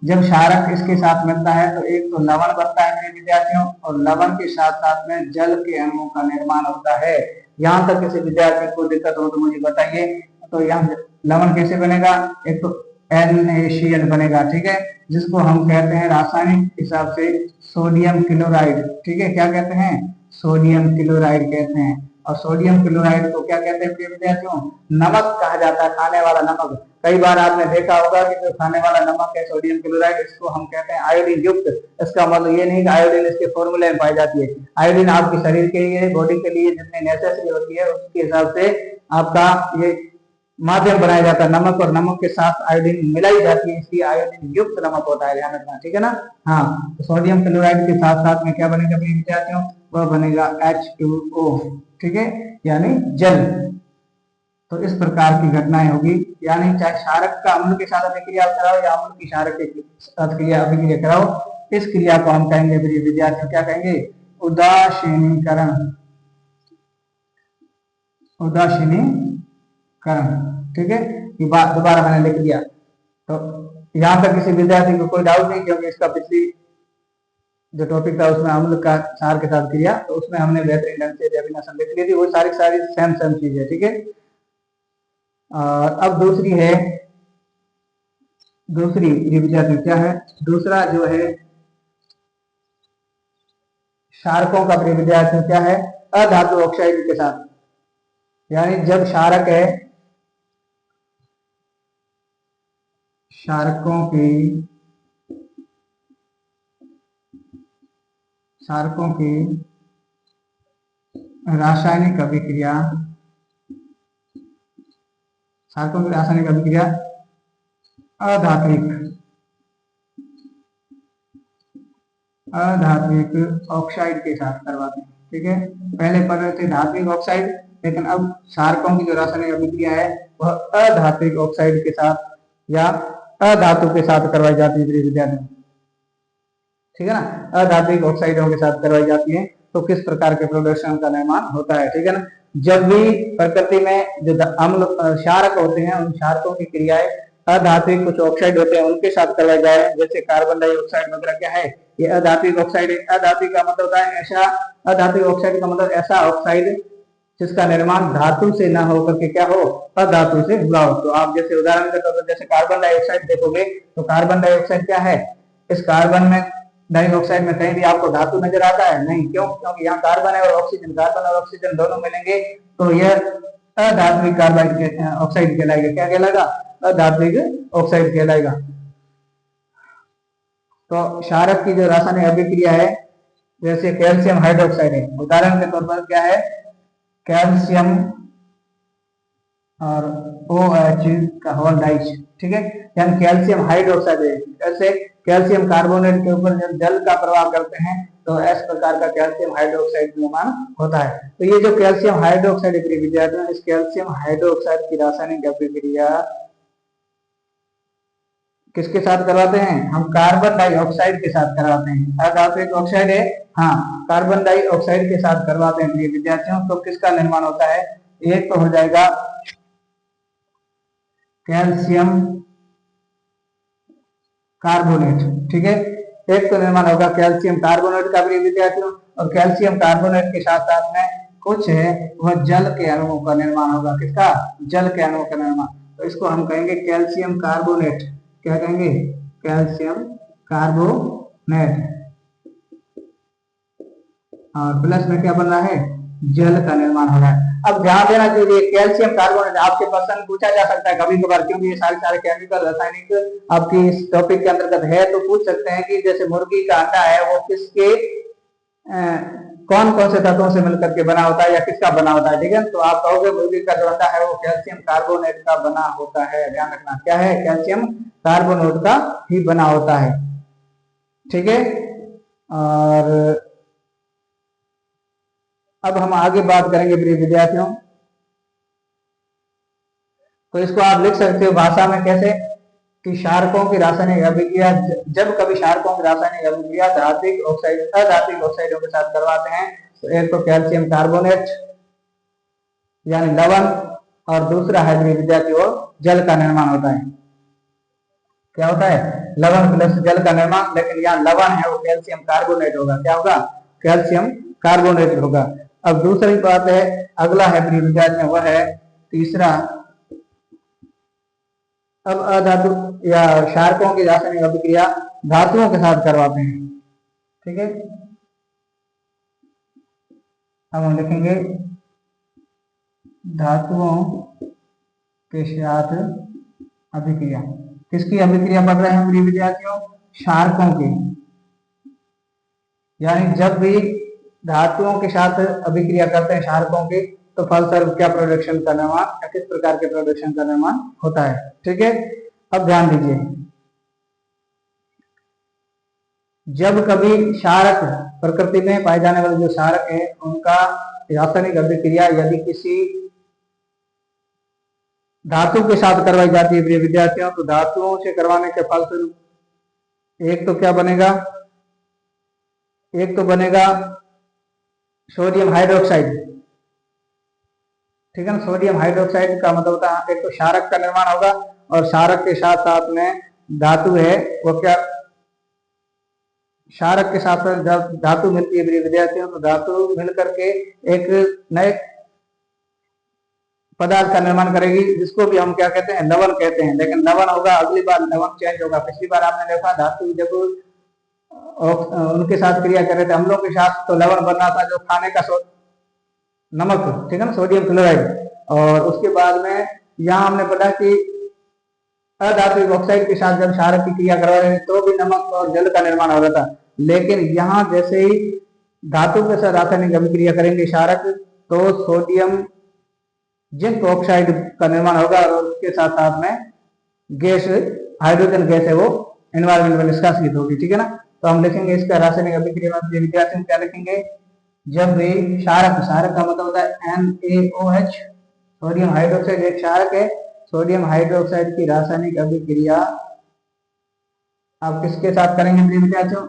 जब क्षारक इसके साथ मिलता है तो एक तो लवण बनता है मेरे विद्यार्थियों, और लवण के साथ साथ में जल के अणुओं का निर्माण होता है। यहाँ तक किसी विद्यार्थी को दिक्कत हो तो मुझे बताइए। तो यहाँ लवण कैसे बनेगा? एक तो NaCl बनेगा। ठीक है, जिसको हम कहते हैं रासायनिक हिसाब से सोडियम क्लोराइड। ठीक है, क्या कहते हैं? सोडियम क्लोराइड कहते हैं। और सोडियम क्लोराइड को क्या कहते हैं विद्यार्थियों? नमक कहा जाता है, खाने वाला नमक। कई बार आपने देखा होगा कि जो खाने वाला नमक है सोडियम क्लोराइड, इसको हम कहते हैं आयोडीन युक्त। इसका मतलब ये नहीं कि आयोडीन इसके फॉर्मूले में पाई जाती है। आयोडीन आपके शरीर के लिए, बॉडी के लिए जितनी नेसेसरी होती है उसके हिसाब से आपका ये माध्यम बनाया जाता है नमक, और नमक के साथ आयोडीन मिलाई जाती है, इसलिए आयोडीन युक्त नमक होता है, ध्यान रखना। ठीक है ना? हाँ, तो सोडियम क्लोराइड के साथ साथ में क्या बनेगा विद्यार्थियों? वह बनेगा H2O। ठीक है, यानी जल। तो इस प्रकार की घटनाएं होगी, यानी चाहे क्षारक का अम्ल के साथ अभिक्रिया कराओ या अम्ल की क्षारक के साथ अभिक्रिया कराओ, इस क्रिया को हम कहेंगे विद्यार्थियों, क्या कहेंगे? उदासीनीकरण। उदासीनीकरण। ठीक है, ये बात दोबारा मैंने लिख दिया। तो यहाँ पर किसी विद्यार्थी को कोई डाउट नहीं, क्योंकि इसका पिछली जो टॉपिक था उसमें अम्ल का क्षार के साथ क्रिया, तो उसमें हमने बेहतरीन ढंग से डेफिनेशन लिख ली थी। वो सारी सेम चीज है। ठीक है, अब दूसरी विद्यार्थी क्या है? दूसरा जो है क्षारकों का विद्यार्थी क्या है? अधातु ऑक्साइड के साथ, यानी जब क्षारक है, क्षारकों की रासायनिक अभिक्रिया अधात्विक अधात्विक ऑक्साइड के साथ करवाते हैं। ठीक है, पहले पढ़ रहे थे धात्विक ऑक्साइड, लेकिन अब क्षारकों की जो रासायनिक अभिक्रिया है वह अधात्विक ऑक्साइड के साथ या अधातु के साथ करवाई जाती है विद्यार्थियों। ठीक है ना, अधात्विक ऑक्साइडों के साथ करवाई जाती है। तो किस प्रकार के प्रोडक्शन का निर्माण होता है। ठीक है ना, जब भी प्रकृति में जो अम्ल क्षारक होते हैं उन क्षारकों की क्रियाएं अधात्विक कुछ ऑक्साइड होते हैं उनके साथ करवाई जाए, जैसे कार्बन डाइऑक्साइड वगैरह क्या है, ये अधात्विक ऑक्साइड है। अधात्विक का मतलब होता है ऐसा, अधात्विक ऑक्साइड का मतलब ऐसा ऑक्साइड जिसका निर्माण धातु से ना होकर के क्या हो, अधातु से हुआ हो। तो आप जैसे उदाहरण के तौर पर जैसे कार्बन डाइऑक्साइड देखोगे तो कार्बन डाइऑक्साइड क्या है, इस कार्बन में डाइऑक्साइड में कहीं भी आपको धातु नजर आता है नहीं, क्यों, क्योंकि यहाँ कार्बन है और ऑक्सीजन, कार्बन और ऑक्सीजन दोनों मिलेंगे तो यह अधात्विक कार्बन ऑक्साइड कहलाएगा। क्या कहलाएगा, अधात्विक ऑक्साइड कहलाएगा। तो क्षारक की जो रासायनिक अभिक्रिया है, जैसे कैल्शियम हाइड्रोक्साइड है, उदाहरण के तौर पर क्या है, कैल्शियम और OH का होल डाइच। ठीक है, यानी कैल्शियम हाइड्रोक्साइड है। ऐसे कैल्शियम कार्बोनेट के ऊपर जब जल का प्रवाह करते हैं तो इस प्रकार का कैल्शियम हाइड्रोक्साइड निर्माण होता है। तो ये जो कैल्शियम हाइड्रोक्साइड विद्यार्थियों, इस कैल्शियम हाइड्रोक्साइड की रासायनिक अभिक्रिया किसके साथ करवाते हैं, हम कार्बन डाइऑक्साइड के साथ करवाते हैं। अधात्विक ऑक्साइड है, हाँ, कार्बन डाइऑक्साइड के साथ करवाते हैं विद्यार्थियों। तो किसका निर्माण होता है, एक तो हो जाएगा कैल्शियम कार्बोनेट। ठीक है, एक तो निर्माण होगा कैल्शियम कार्बोनेट का भी विद्यार्थियों, और कैल्शियम कार्बोनेट के साथ साथ में कुछ है वह जल के अणुओं का निर्माण होगा। किसका, जल के अणुओं का निर्माण। तो इसको हम कहेंगे कैल्शियम कार्बोनेट। क्या कहेंगे, कैल्शियम कार्बोनेट। और प्लस में क्या बन रहा है, जल का निर्माण हो रहा है। अब ध्यान देना चाहिए, कैल्शियम कार्बोनेट आपके क्वेश्चन पूछा जा सकता है कभी कभार, क्योंकि ये सारे केमिकल रासायनिक आपकी इस टॉपिक के अंतर्गत है। तो पूछ सकते हैं कि जैसे मुर्गी का अंडा है वो किसके कौन कौन से तत्वों से मिलकर के बना होता है या किसका बना होता है। ठीक है, तो आप कहोगे मुर्गी का जो अंडा है वो कैल्शियम कार्बोनेट का बना होता है। ध्यान रखना, क्या है, कैल्शियम कार्बोनेट का ही बना होता है। ठीक है, और अब हम आगे बात करेंगे प्रिय विद्यार्थियों। तो इसको आप लिख सकते हो भाषा में कैसे, कि क्षारकों की रासायनिक अभिक्रिया, जब कभी क्षारकों की रासायनिक अभिक्रिया धात्विक ऑक्साइड अधात्विक ऑक्साइडों के साथ करवाते हैं तो एक तो कैल्शियम कार्बोनेट यानी लवण, और दूसरा है विद्यार्थियों जल का निर्माण होता है। क्या होता है, लवण प्लस जल का निर्माण, लेकिन यहाँ लवण है वो कैल्शियम कार्बोनेट होगा। क्या होगा, कैल्शियम कार्बोनेट होगा। अब दूसरी बात है, अगला है विद्यार्थियों वह है तीसरा, अब अधातु या क्षारकों की रासायनिक अभिक्रिया धातुओं के साथ करवाते हैं। ठीक है, अब हम लिखेंगे धातुओं के साथ अभिक्रिया। किसकी अभिक्रिया पढ़ रहे हैं विद्यार्थियों, क्षारकों की। यानी जब भी धातुओं के साथ अभिक्रिया करते हैं क्षारकों के, तो फलस्वरूप क्या प्रोडक्शन का निर्माण या किस प्रकार के प्रोडक्शन का निर्माण होता है। ठीक है, अब ध्यान दीजिए, जब कभी क्षारक प्रकृति में पाए जाने वाले जो क्षारक है उनका रासायनिक अभिक्रिया यदि किसी धातु के साथ करवाई जाती है प्रिय विद्यार्थियों, तो धातुओं से करवाने के फलस्वरूप एक तो क्या बनेगा, एक तो बनेगा सोडियम हाइड्रोक्साइड। ठीक है ना, सोडियम हाइड्रोक्साइड का मतलब होता है एक तो क्षारक का निर्माण होगा, और क्षारक के साथ साथ में धातु है वो क्या, क्षारक के साथ जब धातु मिलती है विद्यार्थियों तो धातु मिलकर के एक नए पदार्थ का निर्माण करेगी, जिसको भी हम क्या कहते हैं, लवण कहते हैं। लेकिन लवण होगा अगली बार लवण चेंज होगा। पिछली बार आपने देखा धातु जब उनके साथ क्रिया कर रहे थे अम्लों के साथ, तो लवण बन रहा था जो खाने का नमक। ठीक है ना, सोडियम क्लोराइड। और उसके बाद में यहाँ हमने पढ़ा कि अधात्विक ऑक्साइड के साथ जब क्षारक की क्रिया करवा रहे तो भी नमक और जल का निर्माण हो रहा था। लेकिन यहाँ जैसे ही धातु के साथ रासायनिक अभिक्रिया करेंगे क्षारक, तो सोडियम जिंक ऑक्साइड का निर्माण होगा और उसके साथ साथ में गैस हाइड्रोजन गैस है वो एनवायरमेंट में निष्कासित होगी, ठीक है ना। तो हम लिखेंगे इसका रासायनिक अभिक्रिया में विद्यार्थियों क्या लिखेंगे, जब भी क्षारक, क्षारक का मतलब होता है NaOH, सोडियम हाइड्रोक्साइड एक क्षारक है, सोडियम हाइड्रोक्साइड की रासायनिक अभिक्रिया आप किसके साथ करेंगे प्रिय विद्यार्थियों,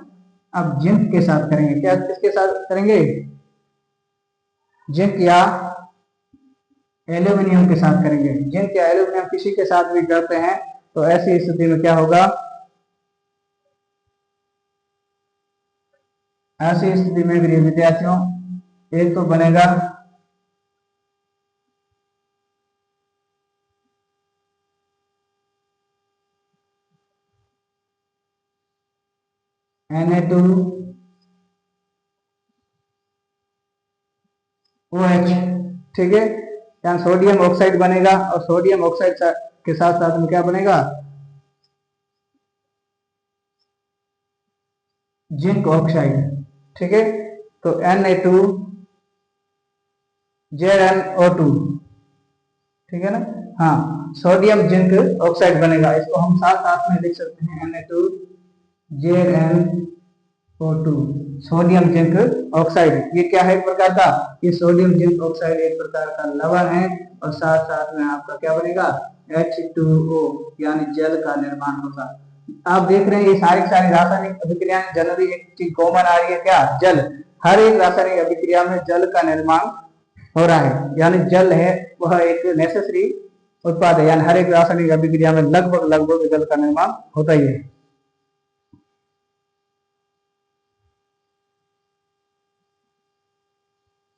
अब जिंक के साथ करेंगे। क्या किसके साथ करेंगे, जिंक या एल्यूमिनियम के साथ करेंगे। जिंक या एल्यूमिनियम किसी के साथ भी करते हैं तो ऐसी स्थिति में क्या होगा, ऐसी स्थिति में प्रिय विद्यार्थियों एक तो बनेगा Na2OH, ठीक है। यहाँ सोडियम ऑक्साइड बनेगा और सोडियम ऑक्साइड के साथ साथ में क्या बनेगा, जिंक ऑक्साइड, ठीक है। तो Na2ZnO2, ठीक है ना। हाँ, सोडियम जिंक ऑक्साइड बनेगा, इसको हम साथ साथ में लिख सकते हैं Na2ZnO2, सोडियम जिंक ऑक्साइड। ये क्या है एक प्रकार का, ये सोडियम जिंक ऑक्साइड एक प्रकार का लवण है और साथ साथ में आपका क्या बनेगा, H2O यानी जल का निर्माण होगा। आप देख रहे हैं ये सारी रासायनिक अभिक्रियाएं जनरली एक चीज कॉमन आ रही है, क्या, जल। हर एक रासायनिक अभिक्रिया में जल का निर्माण हो रहा है, यानी जल है वह एक नेसेसरी उत्पाद है, यानी हर एक रासायनिक अभिक्रिया में लगभग लगभग जल का निर्माण होता ही है।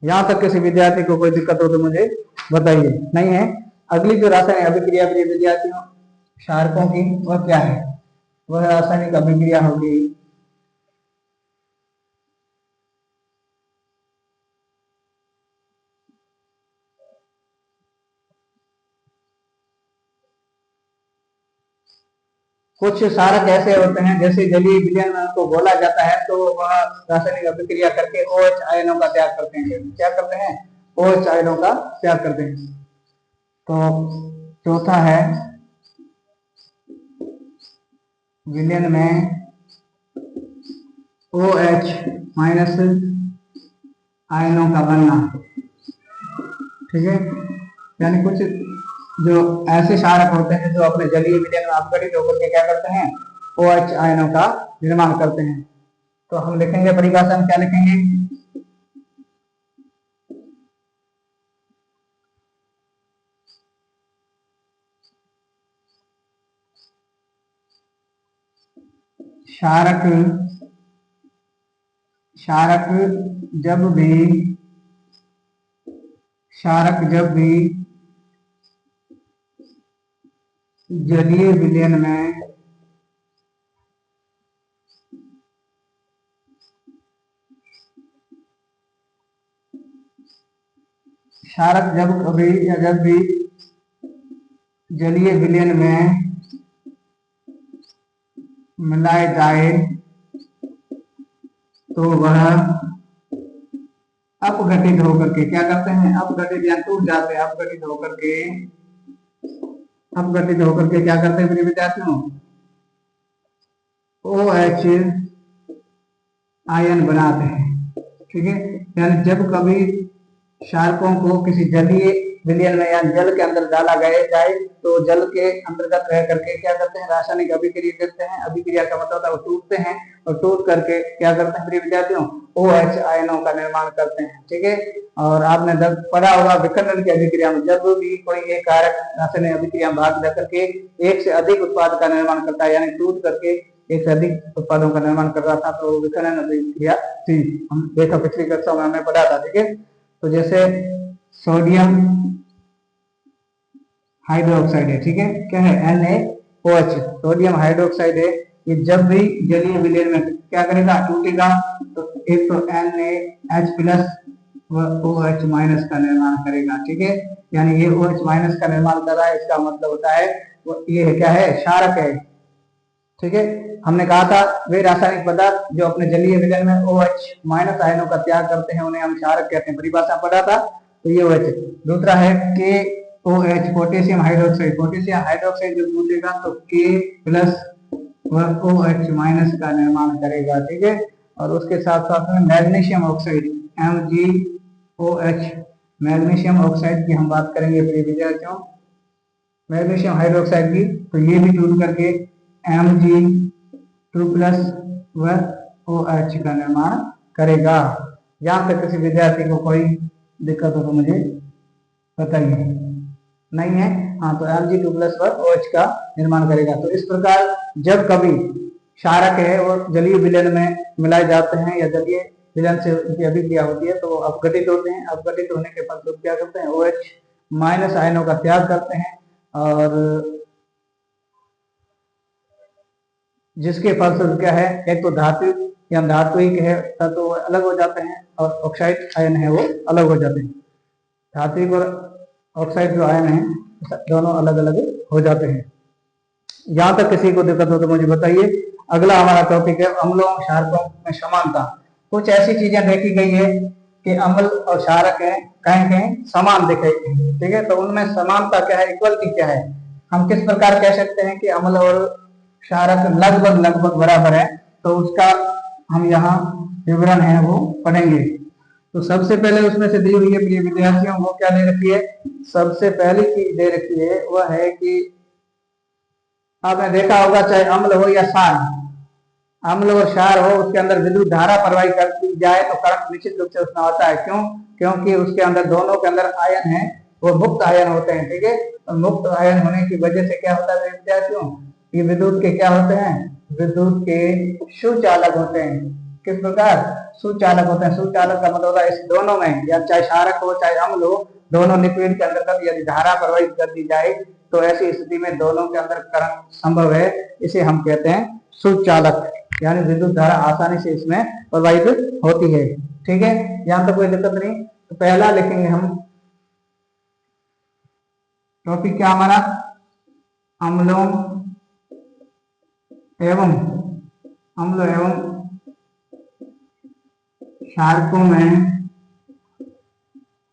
यहां तक किसी विद्यार्थी को कोई दिक्कत हो तो मुझे बताइए, नहीं है। अगली जो रासायनिक अभिक्रिया प्रिय विद्यार्थियों क्षारकों की, वह क्या है, वह रासायनिक अभिक्रिया होगी कुछ क्षारक ऐसे होते हैं जैसे जलीय विलयन को बोला जाता है तो वह रासायनिक अभिक्रिया करके OH आयनों का त्याग करते हैं। क्या करते हैं, OH आयनों का त्याग करते हैं। तो चौथा है विलयन में OH माइनस आयनों का बनना, ठीक है। यानी कुछ जो ऐसे क्षारक होते हैं जो अपने जलीय विलयन में अपघटित होकर के क्या करते हैं, OH आयनों का निर्माण करते हैं। तो हम लिखेंगे परिभाषा में क्या लिखेंगे, क्षारक, क्षारक जब भी, क्षारक जब भी जलीय विलयन में क्षारक जब कभी या जब भी जलीय विलयन में मिलाए जाए तो वह अपघटित होकर के क्या करते हैं, अपघटित या टूट जाते हैं, अपघटित होकर के, अपघटित होकर के क्या करते हैं विद्यार्थियों, OH आयन बनाते हैं, ठीक है। यानी जब कभी क्षारकों को किसी जलीय विलयन में या जल के अंदर डाला गया जाए तो जल के अंतर्गत रह करके क्या करते हैं, रासायनिक अभिक्रिया करते हैं। अभिक्रिया का मतलब होता है वो टूटते हैं और टूट करके क्या करते हैं प्रिय विद्यार्थियों, OH आयनों का निर्माण करते हैं, ठीक है। और आपने जब पढ़ा होगा विखंडन की अभिक्रिया में, जब भी कोई एक कारक रासायनिक अभिक्रिया में भाग लेकर के एक से अधिक उत्पाद का निर्माण करता है, यानी टूट करके एक से अधिक उत्पादों का निर्माण कर रहा था तो विखंडन अभिक्रिया थी। हम देखा पिछली कक्षा में हमने पढ़ा था, ठीक है। तो जैसे सोडियम हाइड्रोक्साइड है, ठीक है, क्या है, NaOH, सोडियम हाइड्रोक्साइड है। ये जब भी जलीय विलयन में क्या करेगा, टूटेगा तो एक तो NaH प्लस व OH माइनस का निर्माण करेगा, ठीक है। यानी ये OH माइनस का निर्माण कर रहा है, इसका मतलब होता है वो ये क्या है, क्षारक है, ठीक है। हमने कहा था वे रासायनिक पदार्थ जो अपने जलीय विलयन में OH माइनस आयनों का त्याग करते हैं उन्हें हम क्षारक कहते हैं, परिभाषा पढ़ा था। तो ये OH। दूसरा है OH potassium hydroxide, potassium hydroxide जब टूटेगा तो K प्लस वह OH माइनस का निर्माण करेगा, ठीक है। और उसके साथ साथ में magnesium oxide MgOH, magnesium oxide की हम बात करेंगे प्रिय विद्यार्थियों, मैग्नीशियम हाइड्रोक्साइड की, तो ये भी टूट करके Mg2 प्लस वह OH का निर्माण करेगा। यहाँ तक किसी विद्यार्थी को कोई दिक्कत हो तो मुझे बताइए। नहीं है? हाँ, तो Mg2 प्लस वह OH का निर्माण करेगा। तो इस प्रकार जब कभी क्षारक है वो जलीय विलयन में मिलाए जाते हैं या जलीय विलयन से उनकी अभिक्रिया होती है तो अपघटित होते हैं। अपघटित होने के फलस्वरूप क्या करते हैं, OH माइनस आयनों का त्याग करते हैं और जिसके फलस्वरूप क्या है, एक तो धातु या धात्विक है तत्व वो अलग हो जाते हैं और ऑक्साइड आयन है वो अलग हो जाते हैं। धात्विक और ऑक्साइड जो आयन है दोनों अलग अलग हो जाते हैं। यहाँ तक किसी को दिक्कत हो तो मुझे बताइए। अगला हमारा टॉपिक है अम्लों और क्षारकों में समानता। कुछ ऐसी चीजें देखी गई है कि अम्ल और क्षारक है कहीं कहीं समान दिखे, ठीक है। तो उनमें समानता क्या है, इक्वलिटी क्या है, हम किस प्रकार कह सकते हैं कि अम्ल और क्षारक लगभग लगभग बराबर है, तो उसका हम यहाँ विवरण है वो पढ़ेंगे। तो सबसे पहले उसमें से दी हुई है प्रिय विद्यार्थियों, वो क्या दे रखी है, सबसे पहली चीज दे रखी है वह है कि आपने देखा होगा चाहे अम्ल हो या क्षार, अम्ल और क्षार हो उसके अंदर विद्युत धारा प्रवाहित करती जाए तो करंट निश्चित रूप से उसमें आता है। क्यों? क्योंकि उसके अंदर दोनों के अंदर आयन है वो मुक्त आयन होते हैं, ठीक है। तो मुक्त आयन होने की वजह से क्या होता है विद्यार्थियों, ये विद्युत के क्या होते हैं, विद्युत के सुचालक होते हैं। किस प्रकार सुचालक होते हैं, सुचालक का मतलब है इस दोनों में या चाहे क्षारक हो चाहे अम्ल हो, दोनों लिक्विड के अंदर यदि धारा प्रवाहित कर दी जाए तो ऐसी स्थिति में दोनों के अंदर करंट संभव है, इसे हम कहते हैं सुचालक, यानी विद्युत धारा आसानी से इसमें प्रवाहित होती है, ठीक है। यहाँ तक कोई दिक्कत नहीं। तो पहला लिखेंगे हम टॉपिक क्या हमारा, अम्लों एवं क्षारकों में,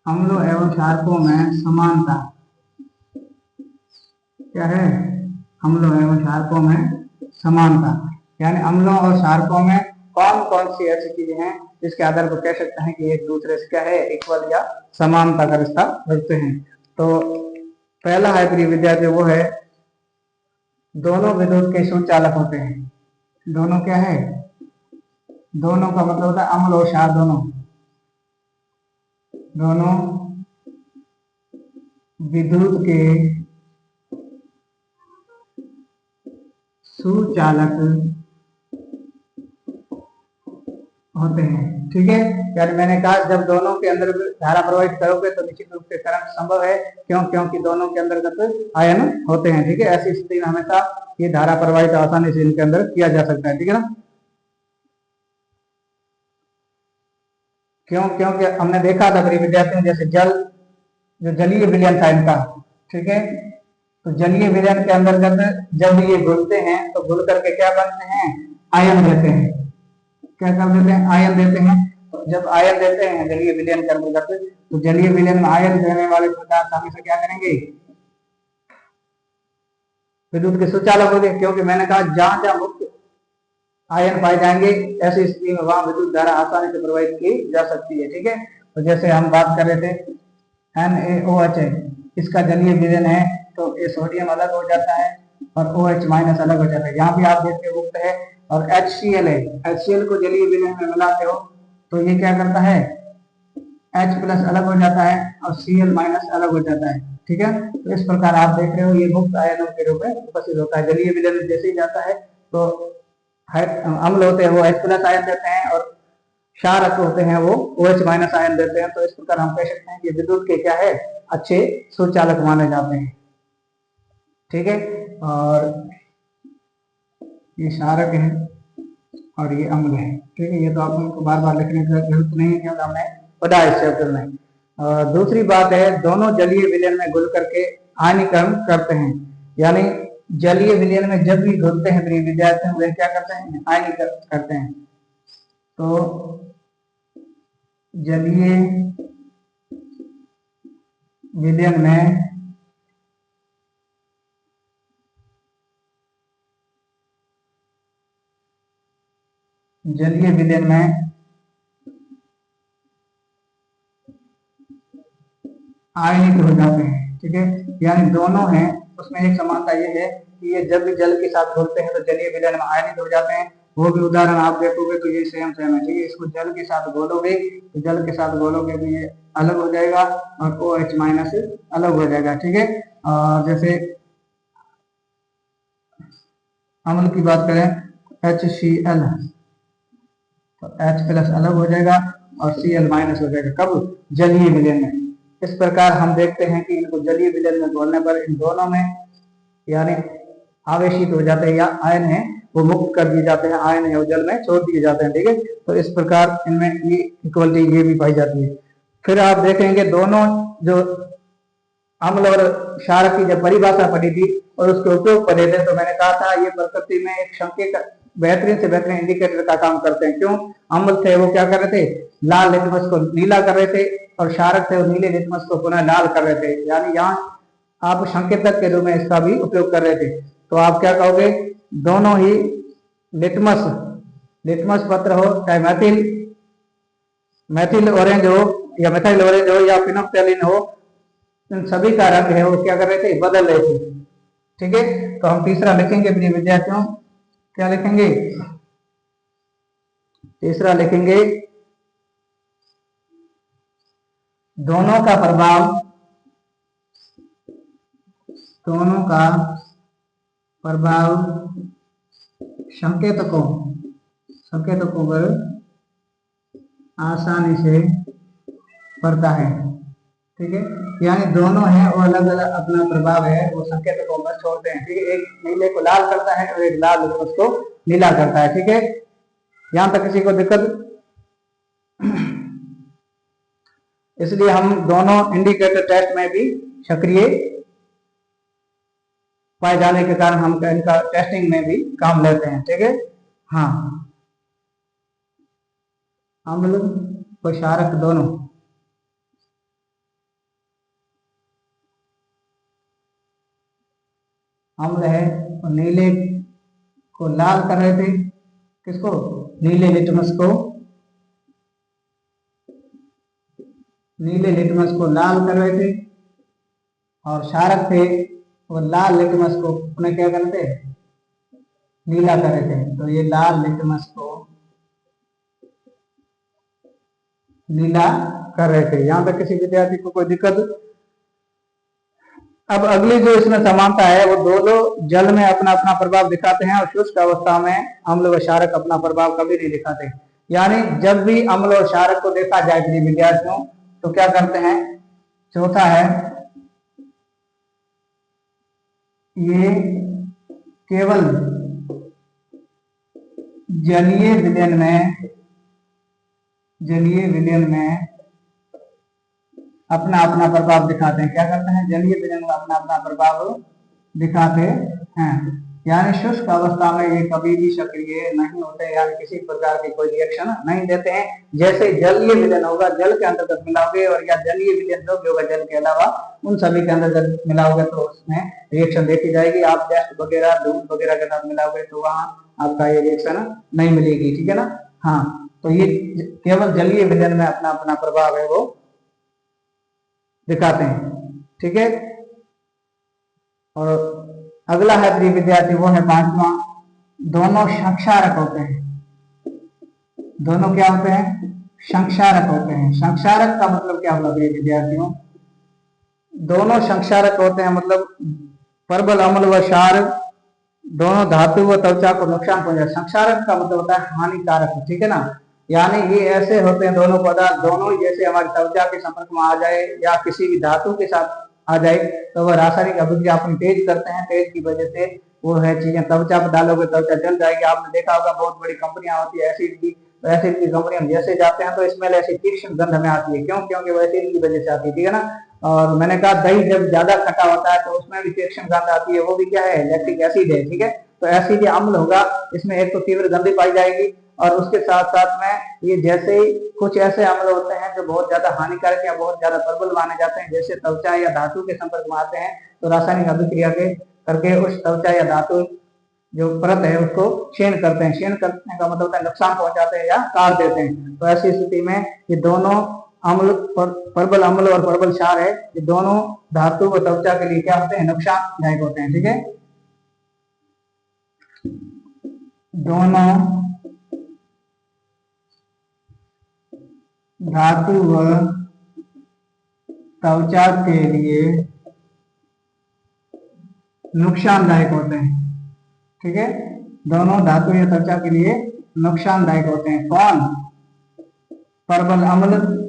अम्लों एवं क्षारकों में समानता क्या है, अम्लों एवं क्षारकों में समानता, यानी अम्लों और क्षारकों में कौन कौन सी ऐसी चीजें हैं जिसके आधार पर कह सकते हैं कि एक दूसरे से क्या है, इक्वल या समानता का रिश्ता रखते हैं। तो पहला है प्रिय विद्यार्थी वो है दोनों विद्युत के सुचालक होते हैं। दोनों क्या है, दोनों का मतलब होता है अम्ल और क्षार, दोनों विद्युत के सुचालक होते हैं, ठीक है। यानी मैंने कहा जब दोनों के अंदर धारा प्रवाहित करोगे तो निश्चित रूप से करंट संभव है। क्यों? क्योंकि दोनों के अंदर आयन होते हैं, ठीक है। ऐसी स्थिति में हमेशा ये धारा प्रवाहित आसानी से इनके अंदर किया जा सकता है, ठीक है ना। क्यों? क्योंकि हमने देखा था गरीब विद्यार्थियों जैसे जल, जो जलीय विलयन था इनका, ठीक है। तो जलीय विलयन के अंतर्गत जब ये घुलते हैं तो घुल करके क्या बनते हैं, आयन देते हैं। क्या कर देते हैं, आयन देते हैं। तो जब आयन देते हैं जलीय विलयन के अंतर्गत, तो जलीय विलयन में आयन देने वाले पदार्थ हमेशा क्या करेंगे, विद्युत के सुचालक होंगे। क्योंकि मैंने कहा जहां जहां मुक्त आयन पाए जाएंगे ऐसी स्थिति में वहां विद्युत धारा आसानी से प्रवाहित की जा सकती है, ठीक है। तो जैसे हम बात कर रहे थे NaOH है, इसका जलीय विलयन है तो ये सोडियम अलग हो जाता है और OH माइनस अलग हो जाता है। यहाँ भी आप देखते मुक्त है। और HCl है, HCl को जलीय विलयन में मिलाते हो तो ये क्या करता है, H प्लस अलग हो जाता है और Cl माइनस अलग हो जाता है, ठीक है। तो इस प्रकार आप देख रहे हो ये मुक्त आयनों के रूप में उपस्थित होता है। जलीय विलयन में जैसे ही जाता है तो अम्ल होते हैं वो H प्लस आयन देते हैं और क्षारक होते हैं वो OH माइनस आयन देते हैं। तो इस प्रकार हम कह सकते हैं कि विद्युत के क्या है, अच्छे सुचालक माने जाते हैं, ठीक है। और ये क्षारक है और ये अम्ल है, ठीक है। ये तो आपको बार बार लिखने की जरूरत नहीं है क्योंकि हमने पढ़ा इस चैप्टर में। और दूसरी बात है दोनों जलीय विलयन में घुल करके आयनीकरण करते हैं, यानी जलीय विलयन में जब भी घुलते हैं प्रिय विद्यार्थी वे क्या करते हैं, आयनीकरण करते हैं। तो जलीय विलयन में जलीय विलयन में आयनित हो जाते हैं। ठीक है, यानी दोनों हैं, उसमें एक समानता ये है कि ये जब भी जल के साथ घुलते हैं तो जलीय विलयन में आयनित हो जाते हैं। वो भी उदाहरण आप देखोगे तो ये सेम सेम है। ठीक है, इसको जल के साथ घोलोगे तो जल के साथ घोलोगे तो ये अलग हो जाएगा और OH माइनस अलग हो जाएगा। ठीक है, और जैसे अम्ल की बात करें HCl, तो H प्लस अलग हो जाएगा और Cl माइनस हो जाएगा। कब? जलीय विलयन में। इस प्रकार हम देखते हैं कि इनको जलीय विलयन में घोलने पर इन दोनों में यानी आवेशित हो जाते हैं, या आयन है वो मुक्त कर दिए जाते हैं, आयन है वो जल में छोड़ दिए जाते हैं। ठीक है, तो इस प्रकार इनमें ये इक्वलिटी ये भी पाई जाती है। फिर आप देखेंगे दोनों जो अम्ल और क्षारक की जब परिभाषा पढ़ी थी और उसके उपयोग पढ़े थे, तो मैंने कहा था ये प्रकृति में एक संकेत बेहतरीन से बेहतरीन इंडिकेटर का काम करते हैं। क्यों? अम्ल थे वो क्या कर रहे थे? लाल लिटमस को नीला कर रहे थे, और क्षारक थे वो नीले लिटमस को पुनः लाल कर रहे थे। यानी यहाँ आप संकेतक के रूप में इसका भी उपयोग कर रहे थे। तो आप क्या कहोगे? दोनों ही लिटमस लिटमस पत्र हो, चाहे मैथिल ऑरेंज हो या मिथाइल ऑरेंज हो या फिनोक्टेलिन हो, इन सभी का रंग है वो क्या कर रहे थे? बदल रहे थे। ठीक है, तो हम तीसरा लिखेंगे प्रिय विद्यार्थियों। क्या लिखेंगे? तीसरा लिखेंगे दोनों का प्रभाव संकेतकों पर आसानी से पड़ता है। ठीक है, यानी दोनों हैं और अलग अलग अपना प्रभाव है वो संकेतकों पर छोड़ते हैं। ठीक है, एक नीले को लाल करता है और एक लाल उसको नीला करता है। ठीक है, यहां तक किसी को दिक्कत? इसलिए हम दोनों इंडिकेटर टेस्ट में भी सक्रिय पाए जाने के कारण हम इनका टेस्टिंग में भी काम लेते हैं। ठीक है, हाँ, अम्ल व क्षारक दोनों अम्ल है और नीले को लाल कर रहे थे। किसको? नीले लिटमस को लाल कर रहे थे, और क्षारक थे वो लाल लिटमस को उन्हें क्या कर रहे थे? नीला कर रहे थे। तो ये लाल लिटमस को नीला कर रहे थे। यहां तक किसी विद्यार्थी को कोई दिक्कत? अब अगली जो इसमें समानता है वो दोनों जल में अपना अपना प्रभाव दिखाते हैं और शुष्क अवस्था में अम्ल व क्षारक अपना प्रभाव कभी नहीं दिखाते। यानी जब भी अम्ल और क्षारक को देखा जाए प्रिय विद्यार्थियों तो क्या करते हैं? चौथा है ये केवल जलीय विलयन में अपना अपना प्रभाव दिखाते हैं। क्या करते हैं? जलीय विलयन में अपना अपना प्रभाव दिखाते हैं। यानी शुष्क अवस्था में ये कभी भी सक्रिय नहीं होते, यानी किसी प्रकार की कोई रिएक्शन नहीं देते हैं। जैसे जलीय विलयन होगा, जल के अंतर्गत मिलाओगे, और या जलीय विलयन जो भी होगा जल के अलावा उन सभी के अंतर्गत मिलाओगे तो उसमें रिएक्शन देखी जाएगी। आप डस्ट वगैरह दूध वगैरह के साथ मिलाओगे तो वहां आपका ये रिएक्शन नहीं मिलेगी। ठीक है ना? हाँ, तो ये केवल जलीय विलयन में अपना अपना प्रभाव है वो दिखाते हैं। ठीक है, और अगला है प्रिय विद्यार्थी वो है पांचवा, दोनों संक्षारक होते हैं। दोनों क्या होते हैं? संक्षारक होते हैं। संक्षारक का मतलब क्या होगा प्रिय विद्यार्थियों? दोनों संक्षारक होते हैं, मतलब प्रबल अम्ल व क्षार दोनों धातु व त्वचा को नुकसान पहुंचाए। संक्षारक का मतलब होता है हानिकारक। ठीक है ना? यानी ये ऐसे होते हैं दोनों पदार्थ, दोनों जैसे हमारी त्वचा के संपर्क में आ जाए या किसी भी धातु के साथ आ जाए तो वह रासायनिक अभिक्रिया अपनी तेज करते हैं। तेज की वजह से वो है चीजें त्वचा पर डालोगे त्वचा जल जाएगी। आपने देखा होगा बहुत बड़ी कंपनियां होती है एसिड की, तो एसिड की कंपनी हम जैसे जाते हैं तो स्मेल ऐसी तीक्ष्ण गंध हमें आती है। क्यों? क्योंकि वो एसिड की वजह से आती है। ठीक है ना? और मैंने कहा दही जब ज्यादा खट्टा होता है तो उसमें भी तीक्ष्ण गंध आती है। वो भी क्या है? लैक्टिक एसिड है। ठीक है, तो एसिड या अम्ल होगा, इसमें एक तो तीव्र गंध पाई जाएगी, और उसके साथ साथ में ये जैसे कुछ ऐसे अम्ल होते हैं जो बहुत ज्यादा हानिकारक या बहुत ज्यादा प्रबल माने जाते हैं, जैसे त्वचा या धातु के संपर्क में आते हैं तो रासायनिक अभिक्रिया के करके उस त्वचा या धातु जो परत है उसको क्षीण करते हैं। क्षीण करने का मतलब होता है नुकसान पहुंचाते हैं या काट देते हैं। तो ऐसी स्थिति में ये दोनों अम्ल, परबल अम्ल और परबल क्षार है, ये दोनों धातु व त्वचा के लिए क्या होते हैं, नुकसानदायक होते हैं। ठीक है, दोनों धातु व त्वचा के लिए नुकसानदायक होते हैं। ठीक है, दोनों धातु या त्वचा के लिए नुकसानदायक होते हैं। कौन? परबल अम्ल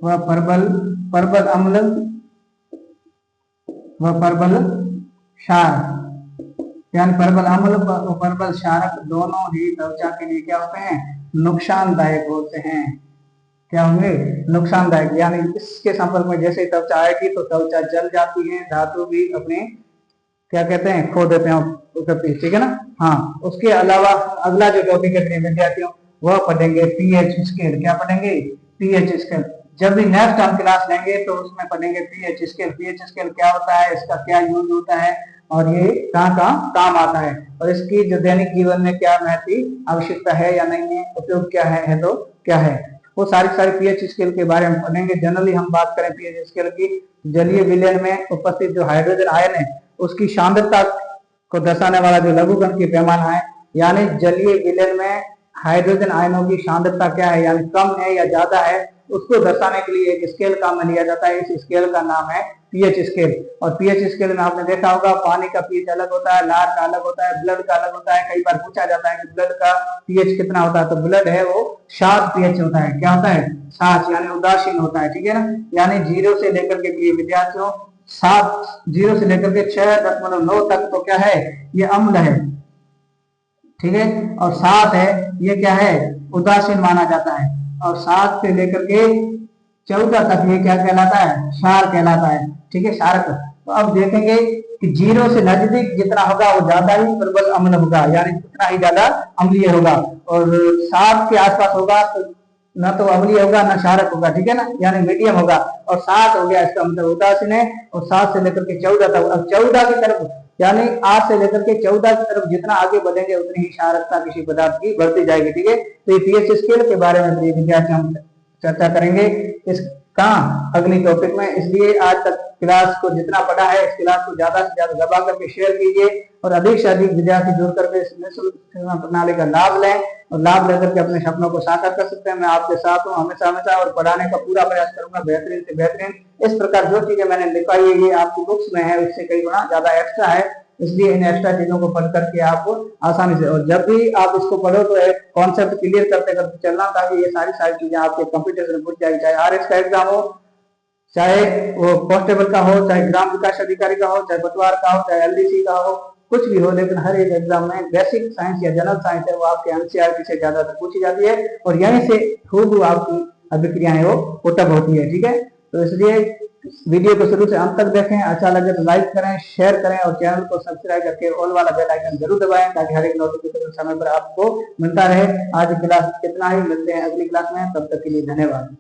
व परबल अम्ल व परबल क्षार, यानी परबल अम्ल व परबल क्षारक दोनों ही त्वचा के लिए क्या होते हैं, नुकसानदायक होते हैं। क्या होंगे, नुकसानदायक, यानी इसके संपर्क में जैसे त्वचा आएगी तो त्वचा जल जाती है, धातु भी अपने क्या कहते हैं, खो देते हैं। ठीक है ना। हाँ, उसके अलावा अगला जो टॉपिक है विद्यार्थियों, वह पढ़ेंगे पीएच स्केल। क्या पढ़ेंगे? PH scale. जब भी नेक्स्ट हम क्लास लेंगे तो उसमें पढ़ेंगे पीएच स्केल। पीएच स्केल क्या होता है, इसका क्या यूज होता है और ये कहाँ कहाँ काम आता है, और इसकी जो दैनिक जीवन में क्या महत्व आवश्यकता है या नहीं है, उपयोग क्या है तो क्या है, वो सारी पीएच स्केल के बारे में पढ़ेंगे। जनरली हम बात करें पीएच स्केल की, जलीय विलयन में उपस्थित जो हाइड्रोजन आयन है उसकी सांद्रता को दर्शाने वाला जो लघुगण की पैमाना है, यानी जलीय विलयन में हाइड्रोजन आयनों की सांद्रता क्या है, यानी कम है या ज्यादा है, उसको दर्शाने के लिए एक स्केल काम में लिया जाता है। इस स्केल का नाम है पीएच स्केल। और पीएच स्केल में आपने देखा होगा पानी का पीएच अलग होता है, लार का अलग होता है, ब्लड का अलग होता है। कई बार पूछा जाता है कि ब्लड का पीएच कितना होता है, तो ब्लड है वो 7 पीएच होता है। क्या होता है? 7, यानी उदासीन होता है। ठीक है ना, यानी 0 से लेकर के प्रिय विद्यार्थियों 7, 0 से लेकर के 6.9 तक तो क्या है, ये अम्ल है। ठीक है, और 7 है ये क्या है, उदासीन माना जाता है। और 7 से लेकर के 14 तक ये क्या कहलाता है, क्षार कहलाता है। ठीक है, क्षारक। तो अब देखेंगे कि 0 से नजदीक जितना होगा वो ज्यादा ही प्रबल अम्ल होगा, यानी उतना ही ज्यादा अम्लीय होगा। और 7 के आसपास होगा तो न तो अम्लीय होगा न क्षारक होगा। ठीक है ना, यानी मीडियम होगा। और 7 हो गया इसका मतलब उदासीन है। और 7 से लेकर के 14 तक, अब 14 की तरफ, यानी 8 से लेकर के 14 की तरफ जितना आगे बढ़ेंगे उतनी ही क्षारकता किसी पदार्थ की बढ़ती जाएगी। ठीक है, तो ये पीएच स्केल के बारे में विद्यार्थी हम चर्चा करेंगे इस कहाँ, अगली टॉपिक में। इसलिए आज तक क्लास को जितना पढ़ा है, इस क्लास को ज्यादा से ज्यादा दबा करके शेयर कीजिए और अधिक से अधिक विद्यार्थी जुड़ करके इस निःशुल्क शिक्षा प्रणाली का लाभ लें और लाभ लेकर के अपने सपनों को साकार कर सकते हैं। मैं आपके साथ हूँ हमेशा हमेशा और पढ़ाने का पूरा प्रयास करूंगा बेहतरीन से बेहतरीन। इस प्रकार जो चीजें मैंने लिखाई है ये आपकी बुक्स में है, उससे कई गुना ज्यादा एक्स्ट्रा है, इसलिए इन एक्स्ट्रा चीजों को पढ़ करके आप आसानी से, और जब भी आप इसको पढ़ो तो एक कॉन्सेप्ट क्लियर करते करते चलना, ताकि ये सारी चीजें आपके कंप्यूटर से पूछ जाएगी। चाहे आरएस का एग्जाम हो, चाहे वो कांस्टेबल का हो, चाहे ग्राम विकास अधिकारी का हो, चाहे पटवार का हो, चाहे एलडीसी का हो, कुछ भी हो, लेकिन हर एक एग्जाम में बेसिक साइंस या जनरल साइंस है वो आपके एनसीईआरटी से ज्यादा पूछी जाती है और यहीं से खूब आपकी अभिक्रियाएं वो पुटअप होती है। ठीक है, तो इसलिए वीडियो को शुरू से अंत तक देखें, अच्छा लगे तो लाइक करें, शेयर करें और चैनल को सब्सक्राइब करके ऑल वाला बेल आइकन जरूर दबाएं ताकि हर एक नोटिफिकेशन समय पर आपको मिलता रहे। आज की क्लास कितना ही, मिलते हैं अगली क्लास में, तब तक के लिए धन्यवाद।